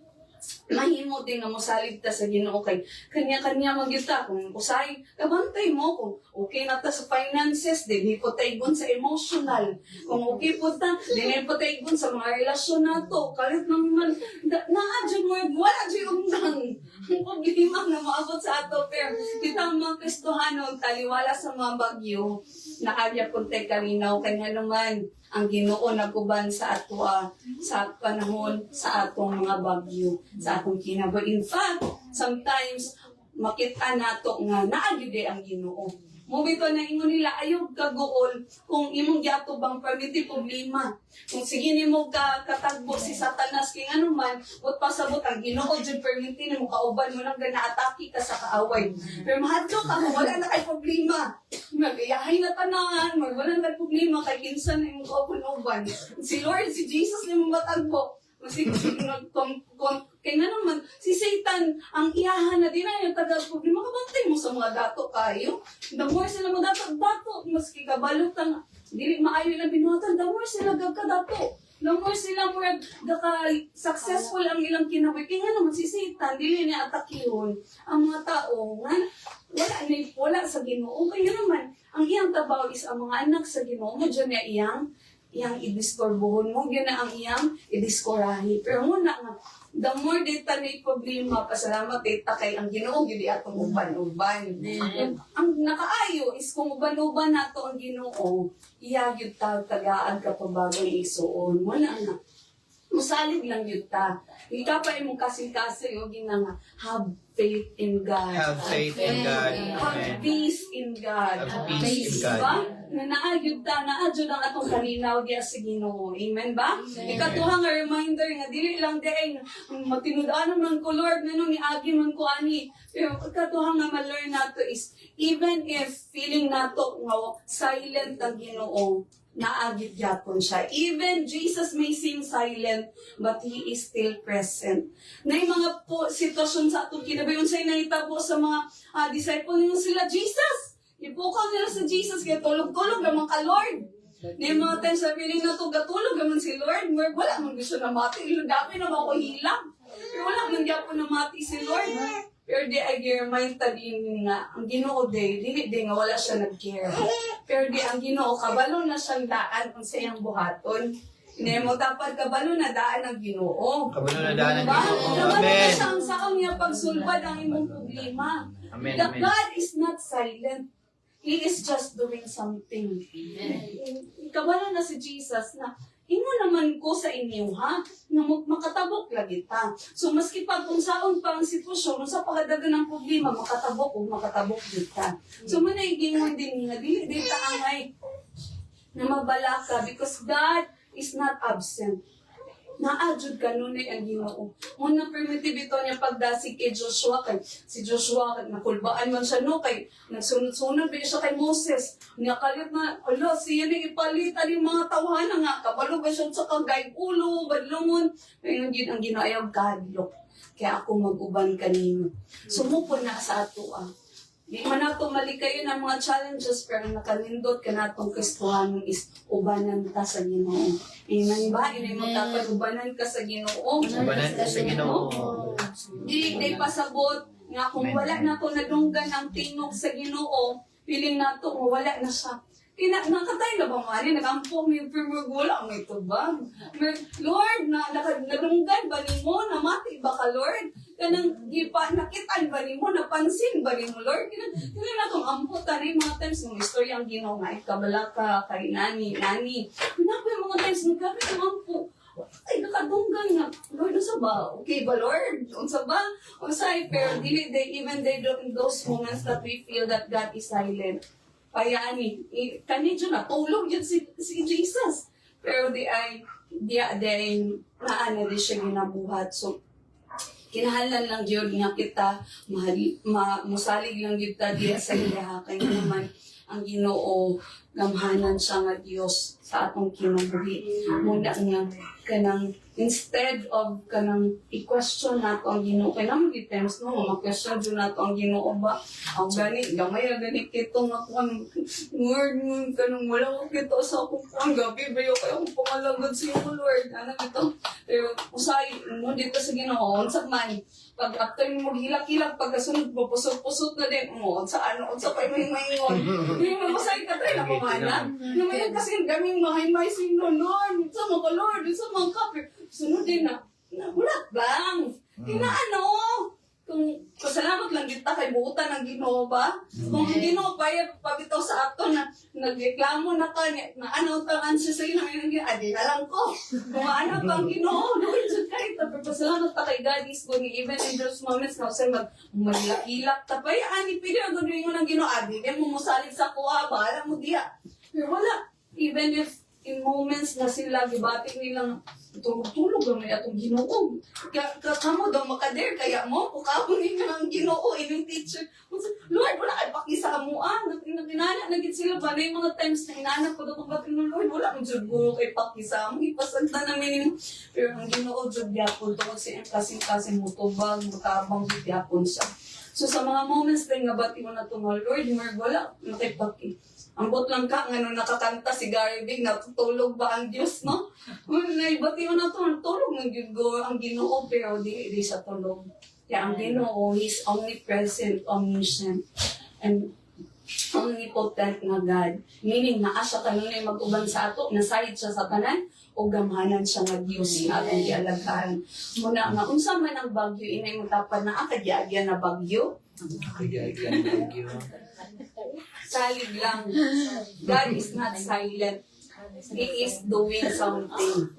mahimo din nga mosalig ta sa Ginoo kay kanya-kanya magyuta kung usay kabantay mo kung okay na ta sa finances dili po taygon sa emotional kung okay po ta dili po taygon sa mga relasyon nato kalit naman na-adjust mo wala jud undang ang problema na maabot sa ato pero kita mga Kristohano taliwala sa mga bagyo na agya puntay kalinaw kanya naman ang Ginoo naguban sa ato sa panahon sa atong mga bagyo sa atong kinabuhi. In fact, sometimes makita nato nga naagide ang Ginoo. Mubito na ingon nila ayog kagool kung imong giatubang permiti problema. Kung sige nimo ka katagbo si Satanas king ano man, but pasabot ang Ginoo jud permiti nimo kauban mo nang gana-atake ka sa kaaway. Pero mahadlo ka wala na kay problema. Magayahay na tanan, wala na kay problema kay kinsan nimo kauban-uban. Si Lord, si Jesus nimo matagbo. Kasi kaya nga naman, si Satan, ang iyahan na din na yung taga-problema, kabantay mo sa mga dato kayo. The more sila magdato, maski kabalot ang, dili maayo lang binuhatan, the more sila gagkadato. The more sila more successful ang ilang kinabuhi. Kaya nga naman, si Satan, dili niya atakihon ang mga tao, nga, wala sa Ginoo. Kaya naman, ang iyang tabaw is ang mga anak sa Ginoo, mo dyan niya iyang idistorbohon mo, yun na ang iyang idiskorahi. Pero muna nga, the more data na problema, pasalamat data kay ang Ginoo, gili atong uban-uban. Ang nakaayo is kung uban-uban nato ang Ginoo, iyagyod ta tagaan ka pa bagong isuon. Muna nga, musalig lang yun ta. Ika pa imong kasing-kasi, yung ginanga, have faith in God. Have faith in God. Have Amen. peace in God. Have peace in God. Diba? Na naagyod ta, naagyod ang atong kalinaw diya sa Ginoo. Amen ba? Ikatuha nga reminder nga, dili lang din, matinudan naman ko, Lord, nanong niagi man ko ani. Pero ikatuha nga ma-learn nato is, even if feeling nato nga silent ang Ginoo, naagit yapon siya. Even Jesus may seem silent, but He is still present. Na yung mga sitwasyon sa atong kinabayon sa'y nahitabo sa mga disciple nyo sila, Jesus! Ipukaw nila sa Jesus, kaya tulog-tulog naman ka, Lord. Na yung mga times na piling na ito, gatulog naman si Lord, wala man gusto na mati. Dami na ako hilang. Pero wala man gyapon na mati si Lord. Pero di ay remind ta din nga, ang Ginoo dili nga wala siya nag-care. Pero di ang Ginoo, kabalo na siyang daan kung sa iyang buhaton. Hindi mo dapat kabalo na daan ang Ginoo. Kabalo na daan ang Diba? Ginoo. Kabalo na Amen. siya ang saan niya pagsulbad ang imong problema. Amen, That amen. God is not silent. He is just doing something. Kabalo na si Jesus na, ingo naman ko sa inyo, ha? Na makatabok lagi ta. So, maski pa kung saan pa ang sitwasyon, sa pagadagan ng problema, makatabok din ta. So, manayigingon din nga, dili ta angay na mabala ka because God is not absent. Naadjud kanunay ang Ginoo. Muna primitive ito niya pagdasig kay Joshua kay si Joshua nakulbaan man siya no kay nagsunod-sunod ba siya kay Moses. Nakalit na ala siya ni ipalit ani mga tawhana nga kabalo ba siya sa kagay ulo badlongon. Ngayon gid ang ginaayaw kadlok. Kaya ako mag-uban kanino. Sumupon na sa ato Di man nato malikayon ang mga challenges pero nakalindot ka natong Kristohanon is ubanan ka sa Ginoo. Amen ba? Inay mo dapat ubanan ka sa Ginoo. Ubanan ka sa Ginoo. Dili pasabot nga kung wala na to nadunggan ang tingog sa Ginoo, piling nato wala na siya. Nakatay na ba mani? Nagampong yung wala may tubag. Lord, nadunggan ba ni mo? Namati ba ka, Lord? kanang gipa nakitan ba nimo, napansin ba nimo Lord? Kina na tong amputan ay mga times ng istorya ang Ginoo nga ikabala ka kay nani. Napo yung mga times ng gabi ng ampo. Ay, nakadunggan nga. Lord, unsa ba? Okay ba, Lord? Unsa ba? Unsay, pero dili, in those moments that we feel that God is silent. Kaya kanidyo na, tulog yun si Jesus. Pero di ay naana di siya ginabuhat. So, kinahanglan lang yun nga kita, musalig lang yun ta diya sa iya. Kaya naman, ang Ginoo, gamhanan siya nga Dios sa atong kinabuhi. Muna nga, kanang instead of kanang i-question nato ang Ginoo, kaya naman di times no, ma-question dyan nato ang Ginoo ba? Ang gani, gamay ang gani kito nga kung Lord, kanang wala ko kito sa akong ang gabi, bayo kayo akong pangalagod sa iyo, Lord. Ano ito? Pero usay, mo dito sa Ginoo, unsa man, pag after mo hilak-hilak, pagkasunod mo, pusot-pusot na din mo, unsa pa yung maingon. Hindi mo masay ka tayo na pamana. Namayan kasi gaming mahay-may sino, Lord, unsa mo ka, Lord, unsa mo ka, sunod din na ulat bang. Kinaano? Kung pasalamat lang kita kay buutan ng Ginoo ba? Kung ang Ginoo pa pabitaw sa ato na nagreklamo na ka na ano ang answer sa inyo adi na lang ko. Kung ano pang Ginoo, Lord, kahit pasalamat ta kay God is good even in those moments na say maglakilak ta pa ani pili ang gawin mo ng Ginoo adi di mo musalig sa kuha ba alam mo diya. Pero wala, even if in moments na sila gibati nilang tulog lang may atong Ginoo. Kamo daw makader kaya mo pukawon ninyo ang Ginoo ining teacher. Lord, wala kay pakisa mo naginana nagit sila ba na yung mga times na inaanak ko daw kung bakit no Lord wala kang jud ko kay pakisa mo ipasagta namin pero ang Ginoo jud gyapon tungod sa kasing mutubag mutabang gyapon siya. So sa mga moments din nga bati mo na to Lord, wala nakipaki. Ambot lang ka, nga nakakanta si Gary Big, natutulog ba ang Diyos, no? Naibati mo na ito, tulog ng ang Ginoo, pero di sa tulog. Kaya ang Ginoo, He's omnipresent, omniscient, and omnipotent na God. Meaning, naa siya kanunay mag-uban sa ato, nasayid siya sa tanan, o gamhanan siya nga Diyos na atong gialagaan. Muna nga, unsa man ang bagyo, inay mo tapan na, kagyagya na bagyo? Salig lang. God is not silent. He is doing something.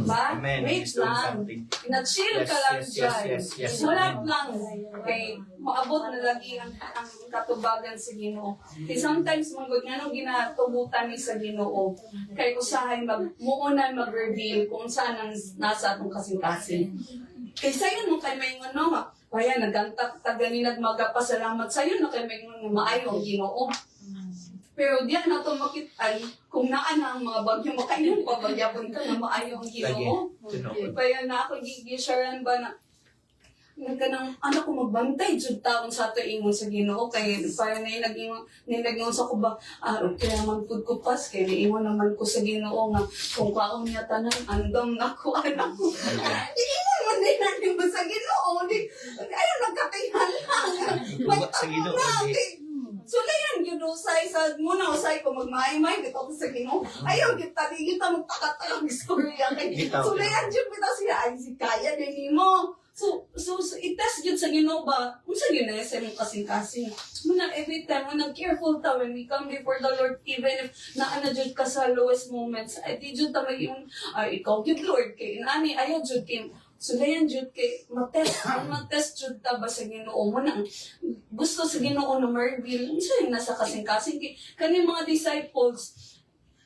Ba? Wait lang. Nag-chill ka lang dyan. Sulat lang. Okay. Maabot na lagi ang katubagan sa Ginoo. Sometimes, manggod nga nung ginatubutan ni sa Ginoo, kay usahay muunan mag-reveal kung saan ang nasa atong kasing-kasing. Kaysa yun mo kay may nga, kaya nagantak tagani nagmagapasalamat sa iyo na kay may maayo ang Ginoo. Pero diyan na to makitan kung naa na ang mga bagyo makaingon pa bagyapon ka na maayo ang Ginoo. Kaya na ako gigisharan ba na kanang ano ko magbantay jud taon sa ato ingon sa Ginoo kay para na nag-ingon sa ko ba kaya man pud ko pas kay niingon naman ko sa Ginoo nga kung kaon niya tanan andam nako anak ko. Ingon din natin ba sa Ginoo di ayo nagkatihan lang. Sa Ginoo. So layan yun usay sa muna usay ko magmay-may dito ko sa Ginoo. Ayaw kita magtakatakang istorya kay. So layan yun kita siya ay si kaya din mo. So itas yun sa Ginoo ba? Unsa yun na sa imong kasing-kasing. Muna every time muna careful ta when we come before the Lord even if naana jud ka sa lowest moments. Ay di jud ta may ikaw gyud Lord kay ani ayaw jud kay so dayan jud kay matest jud ta ba sa Ginoo mo nang gusto sa Ginoo na ma-reveal unsa yung nasa kasing-kasing kani mga disciples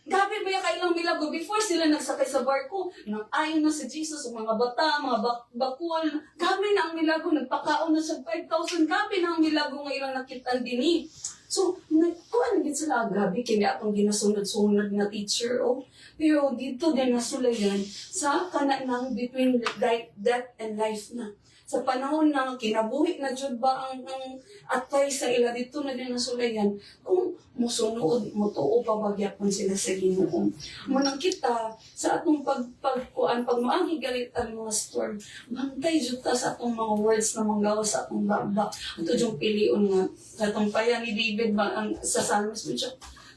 gabi ba kailang milago before sila nagsakay sa barko nang ayon na si Jesus ang mga bata mga bakul gabi na ang milago nagpakaon na sa 5,000 gabi na ang milago nga ilang nakitan dinhi. So, kuan gid sila gabi kini atong ginasunod-sunod nga teacher pero dito din nasulayan sa kanang between death and life na. Sa panahon na kinabuhi na jud ba ang atay sa ila dito na din nasulayan kung musunod motuo pa bagyapon sila sa Ginoo. Munang kita sa atong pagkuan pagmaangi galit ang mga storm bantay jud ta sa atong mga words na manggawas sa atong baba. Ato jung pilion nga katong paya ni David ba ang sa Psalms mo siya.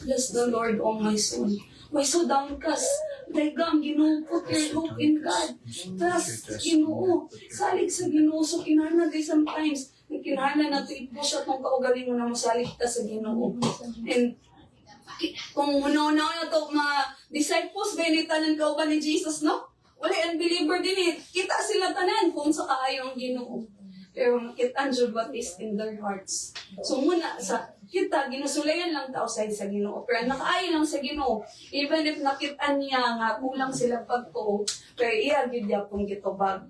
Bless the Lord, O my soul. Why so downcast? Daiga ang Ginoo, put your hope in God. Trust Ginoo. Salig sa Ginoo. So kinahanglan day sometimes, kinahanglan nato i-push atong kaugalingon na mosalig ta sa Ginoo. And kung una-una na to mga disciples, ganit tanan kauban ni Jesus, no? Wala unbeliever din eh. Kita sila tanan kung sa kaayo ang Ginoo. Pero makita jud what is in their hearts. So muna sa kita ginusulayan lang ta usay sa Ginoo. Pero nakaayo lang sa Ginoo. Even if nakita niya nga kulang sila pagtuo, pero iya gyud yapon gitubag.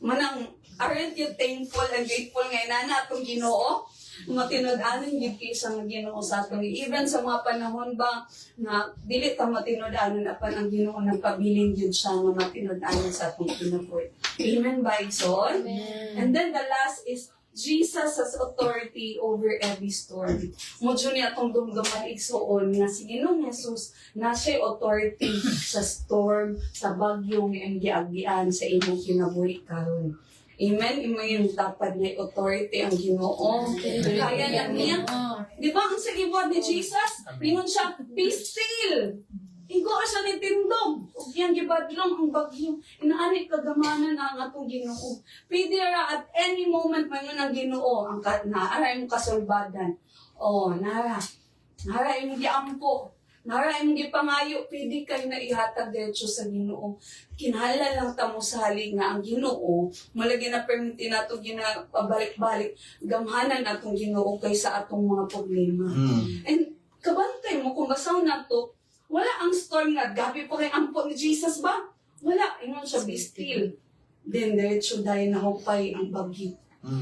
Manang aren't you thankful and grateful nga inana atong Ginoo? Matinud-anon gyud kisa nga Ginoo sa aton. Even sa mga panahon ba na dili ta matinud-anon apan ang Ginoo nagpabilin gyud siya nga matinud-anon sa atong kinabuhi. Amen ba igsoon? And then the last is Jesus has authority over every storm. Mudyo niya itong dumduman igsoon nga si Ginoong Jesus na siya authority sa storm, sa bagyo nga ang giagian sa imong kinabuhi karon. Amen? Imo yung dapat na authority ang Ginoo. Kaya lang niya. Di ba ang sa ibuhat ni Jesus? Lingon siya, be still. Igo siya ni tindog. Ug yan gibadlong ang bagyo. Inaani kagamanan ang atong Ginoo. Pwede ra at any moment man ang Ginoo ang naara imong kasulbadan. Oh, nara imong giampo. Nara imong gipangayo, pwede kay na ihatag diretso sa Ginoo. Kinahanglan lang ta mo salig nga ang Ginoo, malagi na permiti nato ginapabalik-balik gamhanan atong Ginoo kaysa atong mga problema. And kabantay mo kung basaw nato, wala ang storm nga gabi pa kay ampo ni Jesus ba? Wala, ingon siya be still. Then diretso dahil nahupay ang bagyo.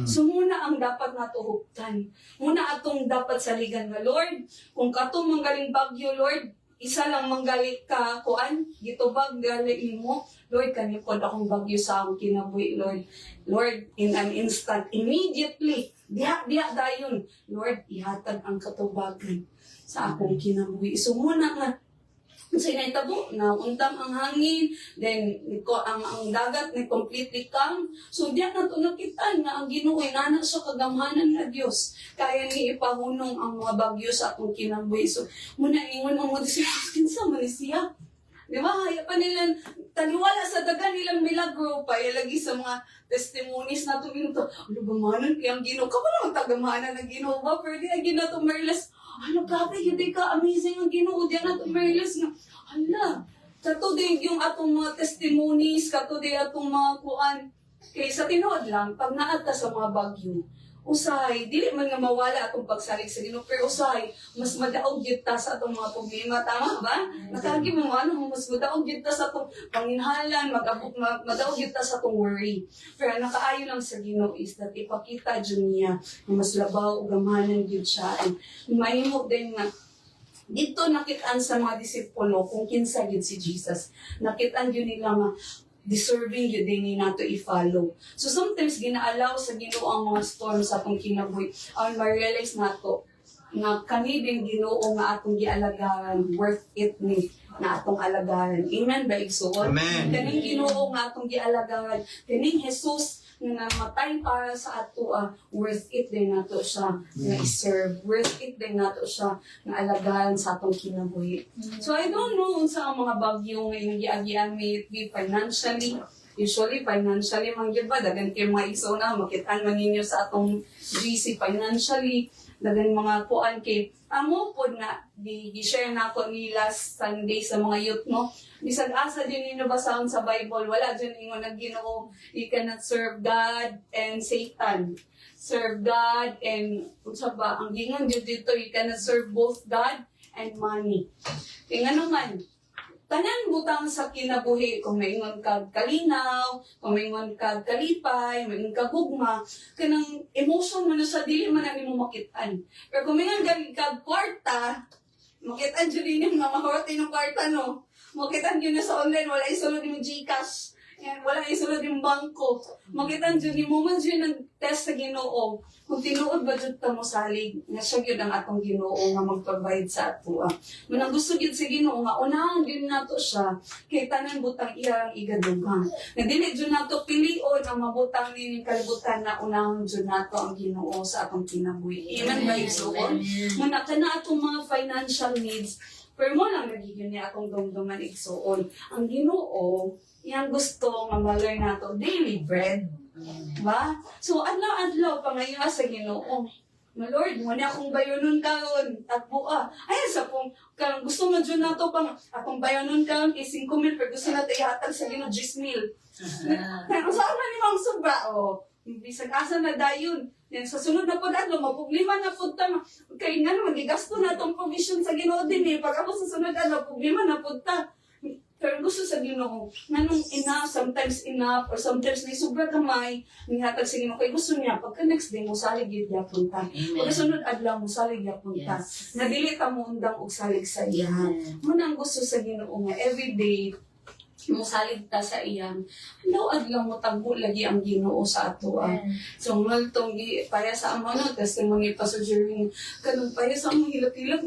So muna ang dapat nato huptan. Muna atong dapat saligan nga Lord, kung katong manggaling bagyo Lord, isa lang manggali ka kuan, gitubag gali imo, Lord kanipod akong bagyo sa akong kinabuhi Lord. Lord, in an instant, immediately, diha dayon, Lord, ihatag ang katubagan sa akong kinabuhi. So muna nga sa inaitabo, na untang ang hangin, then ang dagat ni completely calm. So diyan na ito nakitaan nga ang Ginoo nana sa kagamhanan na Dios. Kaya ni ipahunong ang mga bagyo sa atong kinabuhi. So muna ingon ang mga disciples kinsa man ni siya. Di ba? Haya pa nilang taliwala sa dagan nilang milagro pa. Lagi sa mga testimonies na ito. Ano gamanan kaya ang Ginoo? Kamu naman tagamanan ng Ginoo ba? Pero di ang Ginoo merlas. Ano grabe, hindi ka amazing ang Ginoo. Diyan na ito merlas nga. Hala, kato din yung atong mga testimonies, kato din atong mga kuan. Kaya sa tinuod lang, pag naata sa mga bagyo, usay, dili man nga mawala atong pagsalig sa Ginoo, pero usay, mas madaog gyud ta sa atong mga problema, tama ba? Nakagi mo ano, mas madaog gyud ta sa atong panginhalan, madaog gyud ta sa atong worry. Pero nakaayo lang sa Ginoo is that ipakita jud niya na mas labaw ug gamanan gyud siya. And mahimo din nga dito nakitaan sa mga disipulo kung kinsa gyud si Jesus. Nakitaan gyud nila nga deserving yun din nato i-follow. So sometimes gina-allow sa Ginoo ang mga storm sa atong kinabuhi. Aron ma-realize nato nga kami din Ginoo nga atong gialagaran, worth it ni na atong alagaran. Amen ba igsoon? Amen. Kaning Ginoo nga atong gialagaran, kaning Jesus nga namatay para sa ato, worth it din nato siya na i-serve. Worth it din nato siya na alagaran sa atong kinabuhi. So I don't know unsa ang mga bagyo nga giagian may it be financially. Usually financially man gyud ba dagan kay mga igsoon na makitaan man ninyo sa atong GC financially. Dagan mga kuan kay amo pod nga gi-share nako ni last Sunday sa mga youth no. Bisag asa din ninyo basahon sa Bible, wala dyan ingon na Ginoo, you cannot serve God and Satan. Serve God and unsa ba ang gingon jud dito, you cannot serve both God and money. Kaya nga naman, tanan butang sa kinabuhi, kung maingon kag kalinaw, kung maingon kag kalipay, maingon kag gugma, kanang emotion mo na sa dili man na nimo makitaan. Pero kung maingon kag kwarta, makitaan jud ninyo nga mahorte ng kwarta no. Makitaan jud na sa online, wala isulod yung GCash. Yan, wala isulod yung bangko. Makitaan jud ni mo man jud ng test sa Ginoo. Kung tinuod ba jud ta mo salig, nga siya gyud ang atong Ginoo nga mag-provide sa ato. Manang gusto gyud sa Ginoo nga unahan gyud nato siya kay tanan butang iyang igadugang. Nga dili jud nato pilion ang mabutang nining kalibutan na unahan jud nato ang Ginoo sa atong kinabuhi. Amen ba igsoon? Muna kana atong mga financial needs, Pero mo lang nagiging niya akong dumduman igsuon. Ang Ginoo, iyang gusto nga ma-learn nato daily bread. Ba? So, adlaw-adlaw pa ngayon sa Ginoo. Na Lord, mo na akong bayonon karon at buka. Ay, sa pong, gusto mo dyan nato pang akong bayonon karon kay 5,000 pero gusto nato ihatag sa Ginoo 10,000. Kaya saan na ni Mang Sobra? O, bisag asa na dayon. Yan, sa sunod na po dahil, mapublima na po ta. Kaya nga naman, igasto na itong provision sa Ginoo din eh. Pag ako sa sunod na, mapublima na po ta. Pero gusto sa Ginoo, nanong enough, sometimes enough, or sometimes may sobra kamay, nihatag sa Ginoo. Kaya gusto niya, pagka next day mo, salig yun yapon ta. Pagka sunod adlaw mo, salig yapon ta. Nadili ka mo undang og salig sa iya. Muna ang gusto sa Ginoo nga, everyday, mo salig ta sa iyang adlaw mo tagbo lagi ang Ginoo sa ato. So maltong para sa amo no testimony pa sa during kanang para sa amo hilap-hilap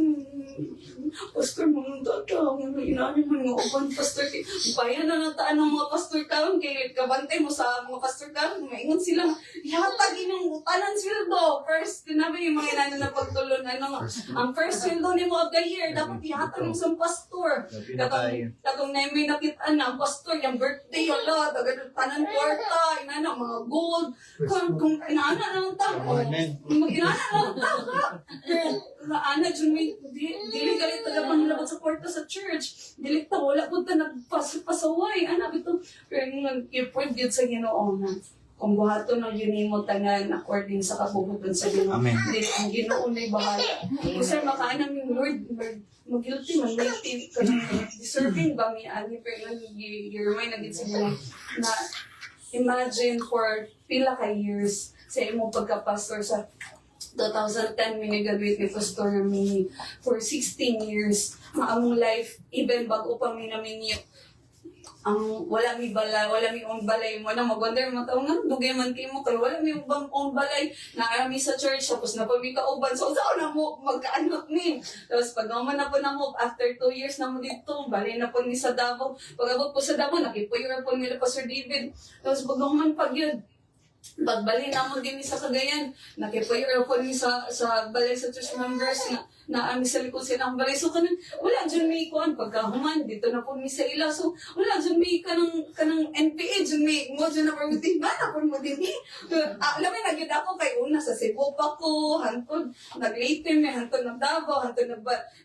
pastor mo nung tata inaani mo nga uban pastor kay paya na nataan ng mga pastor karon kay kabantay mo sa mga pastor karon maingon sila ihatag inyong utanan sweldo first tinabi yung mga inana na pagtulon ang first sweldo nimo of the year dapat ihatag mo sa pastor katong na may nakita na ang pastor, yung birthday, yala, tanan kwarta, inana, mga gold, kung inana lang ta, inana lang ta, ana, dyan may, dili galit taga panglabot sa kwarta sa church, dili ta, wala po ta nagpasaway, ana, bito, pero nag-report yun sa Ginoo na, kung buhato ng yunimo tanan according sa kabubuton sa Ginoo. Dili, ang Ginoo na'y bahala. Kung sir, makaanang yung Lord, mag-guilty man, guilty, deserving ba mi ani pero your mind naging siguro na imagine for pila ka years sa imong pagka-pastor sa 2010 mi nag-graduate ni pastor mi for 16 years ang among life even bago pa mi namin ang wala mi own balay mo na mag-wonder mo taong nga dugay man kay mo kay wala mi bang own balay na mi sa church tapos na pa mi kauban so na mo magkaanot ni tapos pag man na po na mo after 2 years na mo dito balay na po ni sa Davao pag-abot po sa Davao nakipuyor po nila Pastor David tapos pag man pag yun pagbali na mo din sa Cagayan nakipuyor po ni sa balay sa church members na ami sa likod silang balay. So, wala dyan may kuhan. Pagkahuman, dito na po mi sa ila. So, wala dyan may kanang NPA, dyan may mo dyan na permutin. Ba na permutin eh? Alam mo, naging ako kay una sa Cebu pa ko, hantod, nag-Leyte may hantod ng Davao, hantod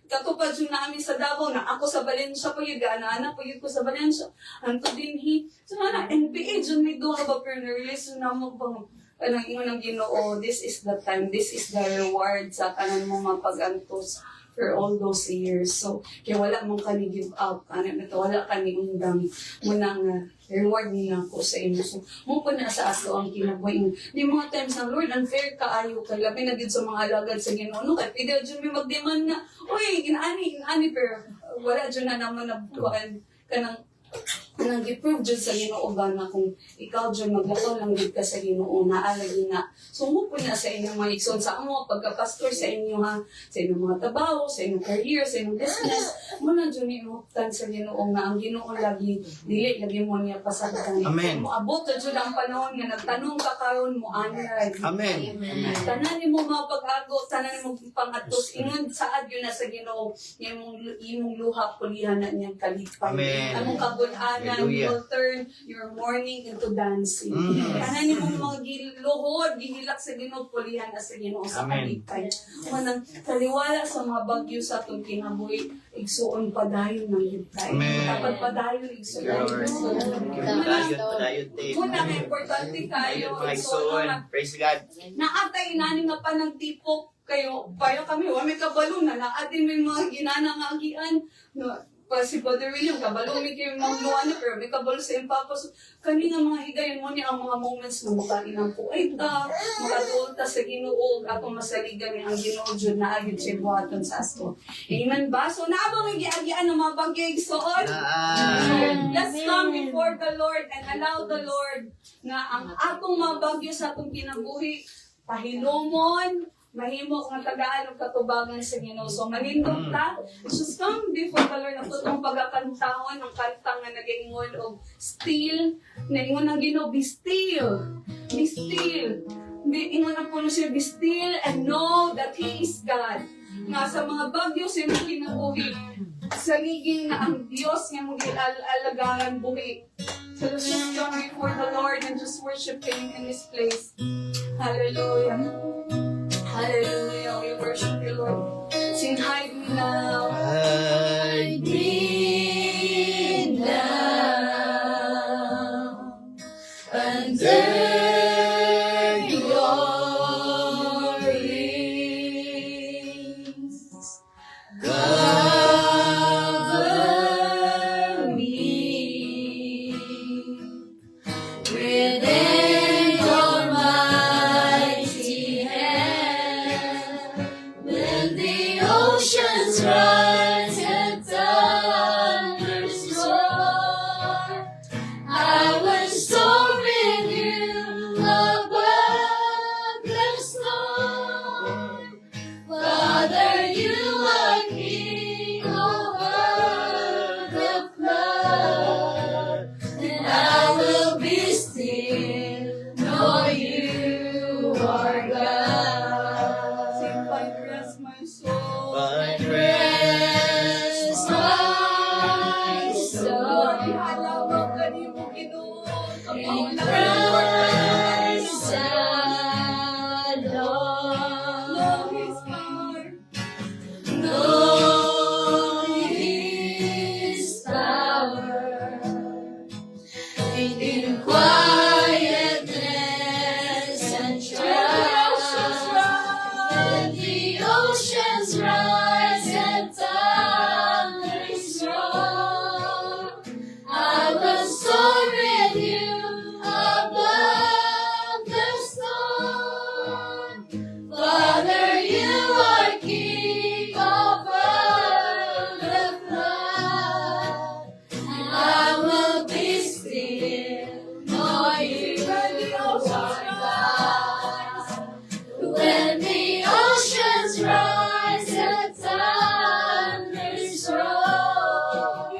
katupad dyan na amin sa Davao, na ako sa Valencia po yun, gaana po yun ko sa Valencia, hantod din hi. So, NPA, dyan may duha ba, pero na-release na mo bang anong ingon ng Ginoo, this is the time, this is the reward sa kanan mo mapag-antos for all those years. So, kaya wala mong kani-give up, wala kani-undang muna nga reward nila ko sa inyo. So, mo po na sa ato ang kinabuhi. Di mga times na, Lord, unfair kaayo kay labi na din sa mga alagad sa Ginoo. No, kaya pwede dyan may mag-demand na, uy, inaani, pero wala dyan na naman na buwan ka ng nang gi-prove dyan sa Ginoo ba na kung ikaw dyan maglakaw lang din ka sa Ginoo na alagi na. So mo po na sa inyong mga ikson sa amo, pagka-pastor sa inyo ha, sa inyong mga trabaho, sa inyong career, sa inyong business, mo na dyan inuhuktan sa Ginoo na ang Ginoo lagi, dili, lagi mo niya pasagdan. Amen. Mo abot na dyan ang panahon nga nagtanong ka karon mo anay. Amen. Tanan mo mga pag-ago, tanan mo pangatos, ingon saad yun na sa Ginoo, imong luha, pulihan na niyang kalipay. Amen. Among kabunanan, you will turn your mourning into dancing. Tanan mo mga giluhod, gihilak sa Ginoo, pulihan na sa Ginoo sa kalipay. Manang taliwala sa mga bagyo sa atong kinabuhi, igsuon padayon ng hintay. Dapat padayon igsuon. Padayon. Muna nga importante kayo, igsuon na Praise God. naatay inanin nga pa ng tipok kayo, payo kami, wala may kabalo na naatin may mga ginanangagian. No, pa si Brother William, kabalo may kayo mga luwan na, pero may kabalo sa impapos. Kani nga mga higayon mo niya ang mga moments na makainang po ay ta, makadulta sa Ginoo, atong masaligan ni ang Ginoo Diyon na agad siya buhaton sa asto. Amen ba? So naabang yung giagian ng mga bagyay soon. Let's come before the Lord and allow the Lord na ang atong mga bagyo sa atong kinabuhi, pahilomon, mahimo kung tagaan ng katubangan sa Ginoo. So, manindog ta. Just come before the Lord. Ang totoong pagkakantahon ng kantang na nag-ingon o still. Naingon ng Ginoo, be still. Be still. Ingon ang puno siya, be still and know that He is God. nga sa mga bagyo sa imong kinabuhi. Sa liging na ang Diyos nga mong alalagaan buhi. So let's just join before the Lord and just worship Him in this place. Hallelujah. Hallelujah. We worship you, Lord. Sing, hide me now. Hide me now under your wings. Cover me within your mighty hand. When the oceans rise and thunders roar, I will soar with you above the storm. Father, you are King over the flood, and I will be still, know you are God. Sing, find rest, my soul. Find Rest my soul Ihalawag ka ni mo, Ginoo. in Christ alone. Know His power. Know His power in quietness and trust. When the oceans rise and thunders roar, I will soar with you above the storm. Father, you are King over the flood, and I will be still, know you are God. When the oceans rise and thunders roar,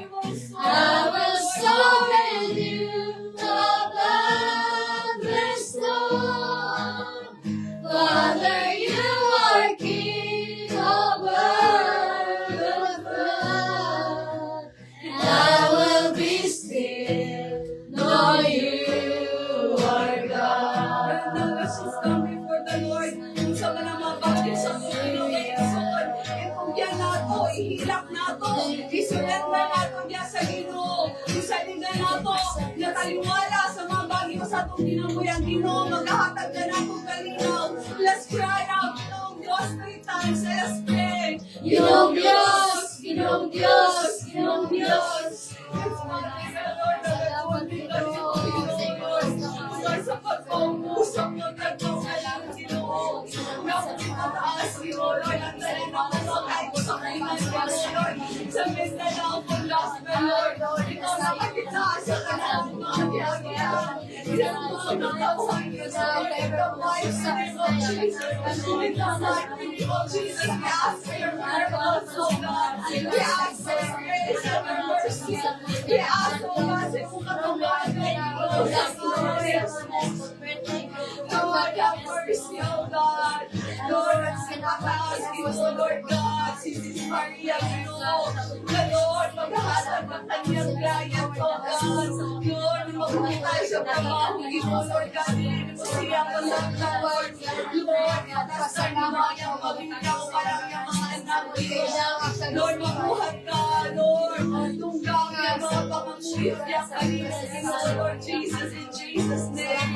I will soar with you above the storm. Father, you are King over the flood, and I will be still, know you are God. Let's just come before the Lord. Kung sa mga mabagyo sa Panginoon ay isuod. Itugyan nato, ihilak nato, isulat na nato niya sa Ginoo. Isaligan nato, nataliwala sa mga bagyo sa itong ginamuyang Ginoo. Maghahatag na nato kalinaw. Let's cry out, Ginoong Diyos, 3 times. Let's pray. Ginoong Diyos, Ginoong Diyos, Ginoong Diyos. It's my Lord, na nagawin dito sa Panginoon. Mula sa pagpapusap ng tatlong alam, Ginoo. Napakataas, Ginoo, Lord, ang dali na masakay ko sa kainan, Lord. Sa Mindanao, Pangasinan, Lord. Ikaw na makita sa kanilang mga ginagawa. Isang mga katawang Lord, in the mighty name of Jesus. In the mighty name of Jesus, we ask for your miracles, oh God. We ask for your grace and your mercy. We ask, oh God, sa iyong katawan, Lord, Lord, have mercy, oh God. Lord, ang sinataas dito, Lord God, si Maria, Ginoo. Na Lord, maghahatag ng kanyang client, oh God. Lord, magpapitay sa trabaho, Ginoo, Lord God, nilinin mo siya pasagta, Lord. Lord, pagkasar na mga pamilya o parang yung mga anak, Ginoo. Lord, mabuhat ka, Lord. Tunggang yung mga pamanguyot niya kanina, Ginoo, Lord Jesus, in Jesus' name.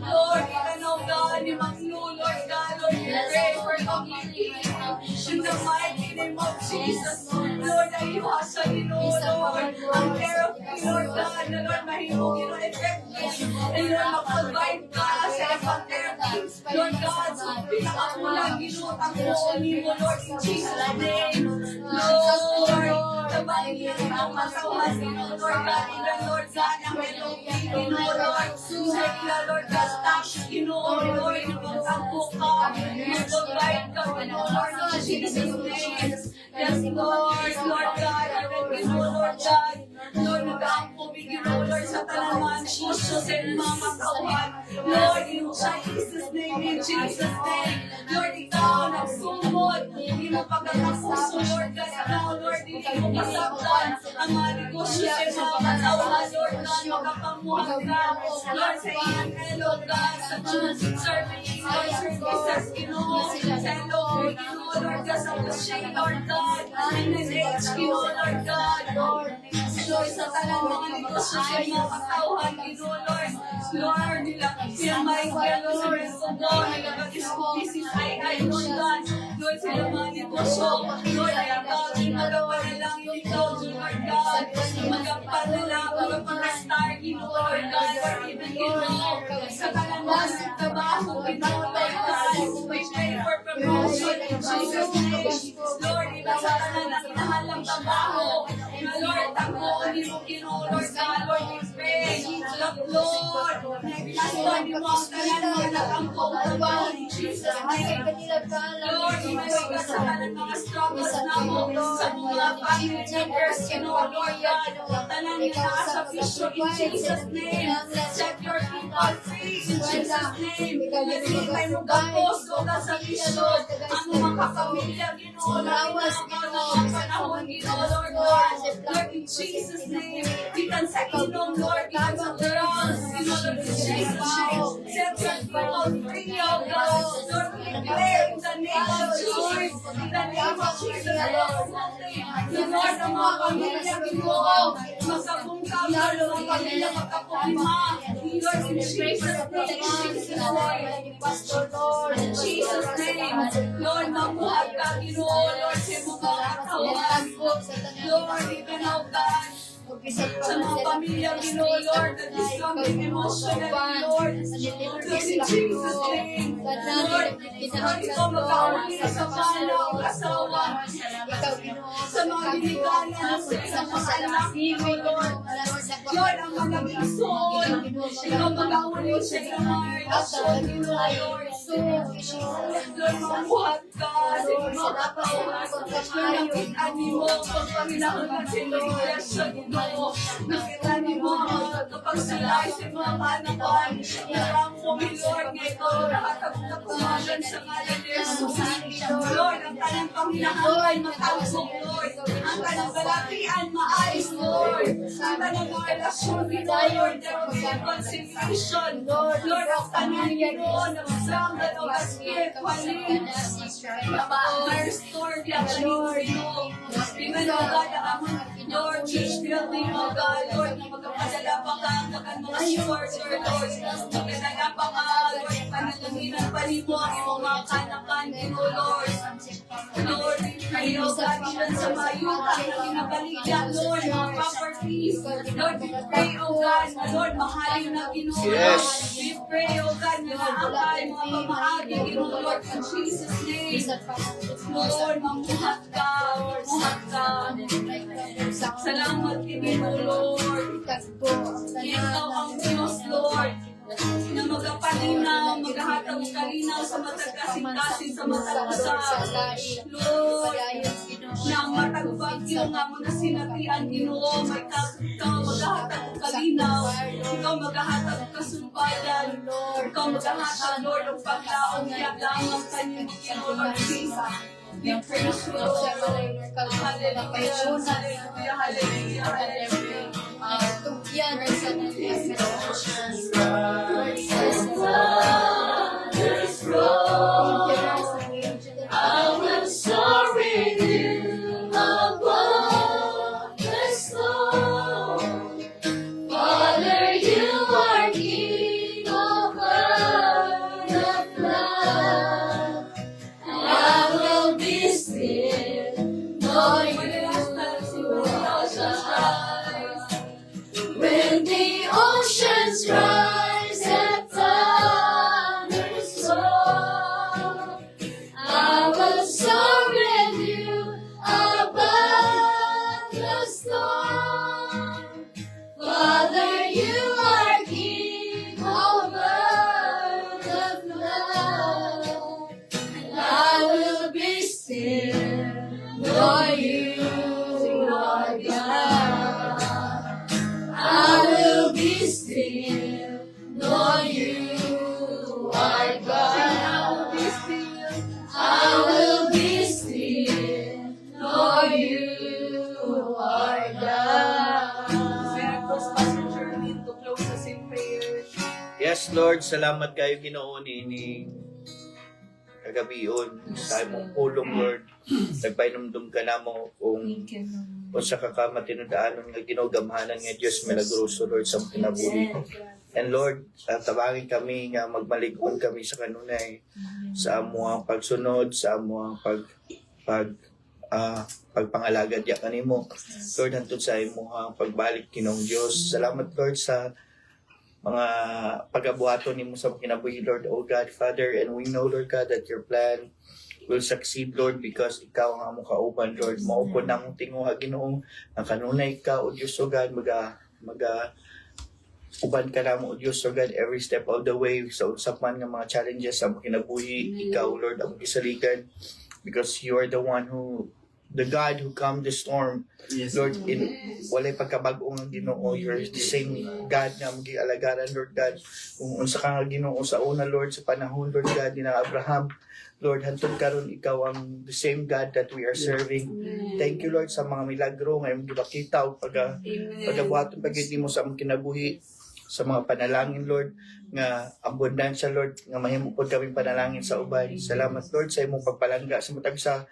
Lord, ikanaw God, ni Magno, Lord God, Lord, we pray for community. In the mighty name of Jesus, Lord, ayuhasa Ginoo, Lord. Ang therapy, Lord God, na Lord, mahimong Ginoo, effective. And Lord, mag-provide ka sa ibang therapy. Lord God, so pinakakulang Ginoo, tanggol mo, Lord, in Jesus' name. Lord, tabahin ang masawas, Ginoo, Lord God, even Lord God, ang itong Ginoo, Lord. Sa Lord God, touch, Ginoo, Lord, yung pagtangko ka, mag-provide ka, Ginoo, Lord, in Jesus' name. Yes, Lord, Lord God, even Ginoo, Lord God, Lord, mag-aampo, Ginoo, Lord, sa tanan mga negosyo sa mga katawan. Lord, in Jesus' name, in Jesus' name. Lord, ikaw nagsumod. Hindi mo pagkakapuso, Lord God. Ikaw, Lord, hindi mo kasabdan ang mga negosyo sa mga katawan, Lord God. Magapamuhan ka, Lord, sa iyan, Lord God, sa music service, Lord, services, Ginoo, sa Lord, Ginoo, Lord God, sa Pushay, Lord God, NNH, Ginoo, Lord God, Lord, sa talang mga negosyo sa mga katauhan, Ginoo, Lord, nila, sila Michael, Lord, Lord, nagkakis-business, ay, Lord God, Lord, sila mga negosyo, Lord, ay ikaw, magpapanalangin ikaw, Lord God, magpapastar, Ginoo, Lord God, Lord, even Ginoo, sa talang mga trabaho, Ginoo, Lord God, we pray for promotion in Jesus' name, Lord, iba sa talang na kinahalang trabaho, Lord, tanggol mo, Ginoo, Lord God, Lord, we pray, Lord, naglaswan mo ang talang mga nakangkong trabaho in Jesus' name, Lord, inaway ka sa talang mga struggles na mo, sa mga family members, Ginoo, Lord God, talang na nasa vision in Jesus' name, set your people free in Jesus' name, nagsilipay mo gapos, Lord, sa vision, ang mga kapamilya, Ginoo, Lord, mga panahon, Ginoo, Lord God, Lord, in Jesus' name, ikan sa inom, Lord, ikan sa drugs, Ginoo, Lord, in Jesus' name, set your people free, oh God, Lord, we pray in the name of Jesus, in the name of Jesus, Lord, ang mga pamilya, Ginoo, magkabungkab, Lord, ang mga pamilya, magkapulima, Lord, in Jesus' name, in Jesus' name, Lord, mabuhat ka, Ginoo, Lord, sa mga katawan, Lord, even, oh God, sa mga pamilya, Ginoo, Lord, that is struggling emotionally, Lord, in Jesus' name, Lord, ikaw mag-auli sa pala o asawa, sa mga binigana, sa isang mga anak, Ginoo, Lord, Lord, ang mga bigson, ikaw mag-auli sa isang mga relasyon, Ginoo, Lord, Lord, mabuhat ka, sa mga katawan, Lord, nakita mo, pagpaminahon sa mga relasyon, Ginoo, nakita mo, kapag silay sa mga panapan, nalang mo, Lord, ngayon, nakatagtapumagan sa ngalan ni Jesus, Lord, ang kanang panginahan, matangkog, Lord, ang kanang balatian, maayos, Lord, ang kanang mga relasyon, Lord, there will be reconciliation, Lord, ang kanang Ginoo, na masanggan o gaspit, walin, ma-restore niya, Lord, even, O God, ang Lord, church building, O God, Lord, na magkapadala pa ka, ang mga shores, Lord, magkadala pa ka, Lord, panalaginan pa ni mo ang iyong mga kanakan, Lord, Lord, pray, O God, even sa mga yuta na ginabaligyan, Lord, mga properties, Lord, we pray, O God, na Lord, mahalin na Ginoo, Yes. we pray, O God, na naakay mga pamaagi, Ginoo, Lord, in Jesus' name, Lord, mamuhat ka, mamuhat ka, salamat, Ginoo, Lord, ikaw ang Diyos, Lord, na magapalinaw, maghahatag kalinaw sa matag kasing-kasing sa matag usap. Lord, na ang matag bagyo nga mga sinatian, Ginoo, may ikaw maghahatag kalinaw, ikaw maghahatag kasumpadan, ikaw maghahatag, Lord, ang paglaong yagamang kanyang Ginoo, Lord Jesus. We praise you, Lord. Hallelujah, hallelujah, hallelujah, hallelujah. I will soar with you above the storm. Father, you are King over the flood. I will be still, knowing you shall rise. When the oceans rise. Lord, salamat kayo Ginoo ni kagabion sa imong pulong, Lord. Nagpainumdum ka namo kung sa kakamatinudaanon nga Ginoo gamhanan nga Dios milagroso, Lord, sa kinabuhi. And Lord, tabangin kami nga magmalig-on kami sa kanunay sa amuang pagsunod, sa amuang pagpangalagad ya kanimo. Lord, hantod sa imong pagbalik Ginoong Dios. Salamat Lord sa mga pag-abuhaton nimo sa kinabuhi, Lord, oh God, Father, and we know, Lord God, that your plan will succeed, Lord, because ikaw ang among kauban, Lord. Maupod na mong tinguha, Ginoo, ang kanunay ka, O Diyos, O God, uban ka na mo, O Diyos, O God, every step of the way, sa usapan ng mga challenges sa mga kinabuhi, ikaw, Lord, ang gisalikan, because you are the one the God who calmed the storm. Yes. Lord, walay pagkabag-ong ang Ginoo. You're the same God na mag-ialagaran, Lord God. Kung unsa ka nga Ginoo sa una, Lord, sa panahon, Lord God, ni na Abraham, Lord, hantod karon ikaw ang the same God that we are serving. Thank you, Lord, sa mga milagro ngayong gibakita o pagabuhaton pagid nimo sa among kinabuhi, sa mga panalangin, Lord, nga abundansya, Lord, nga mahimupod kami panalangin sa ubay. Salamat, Lord, sa imong pagpalangga sa matag sa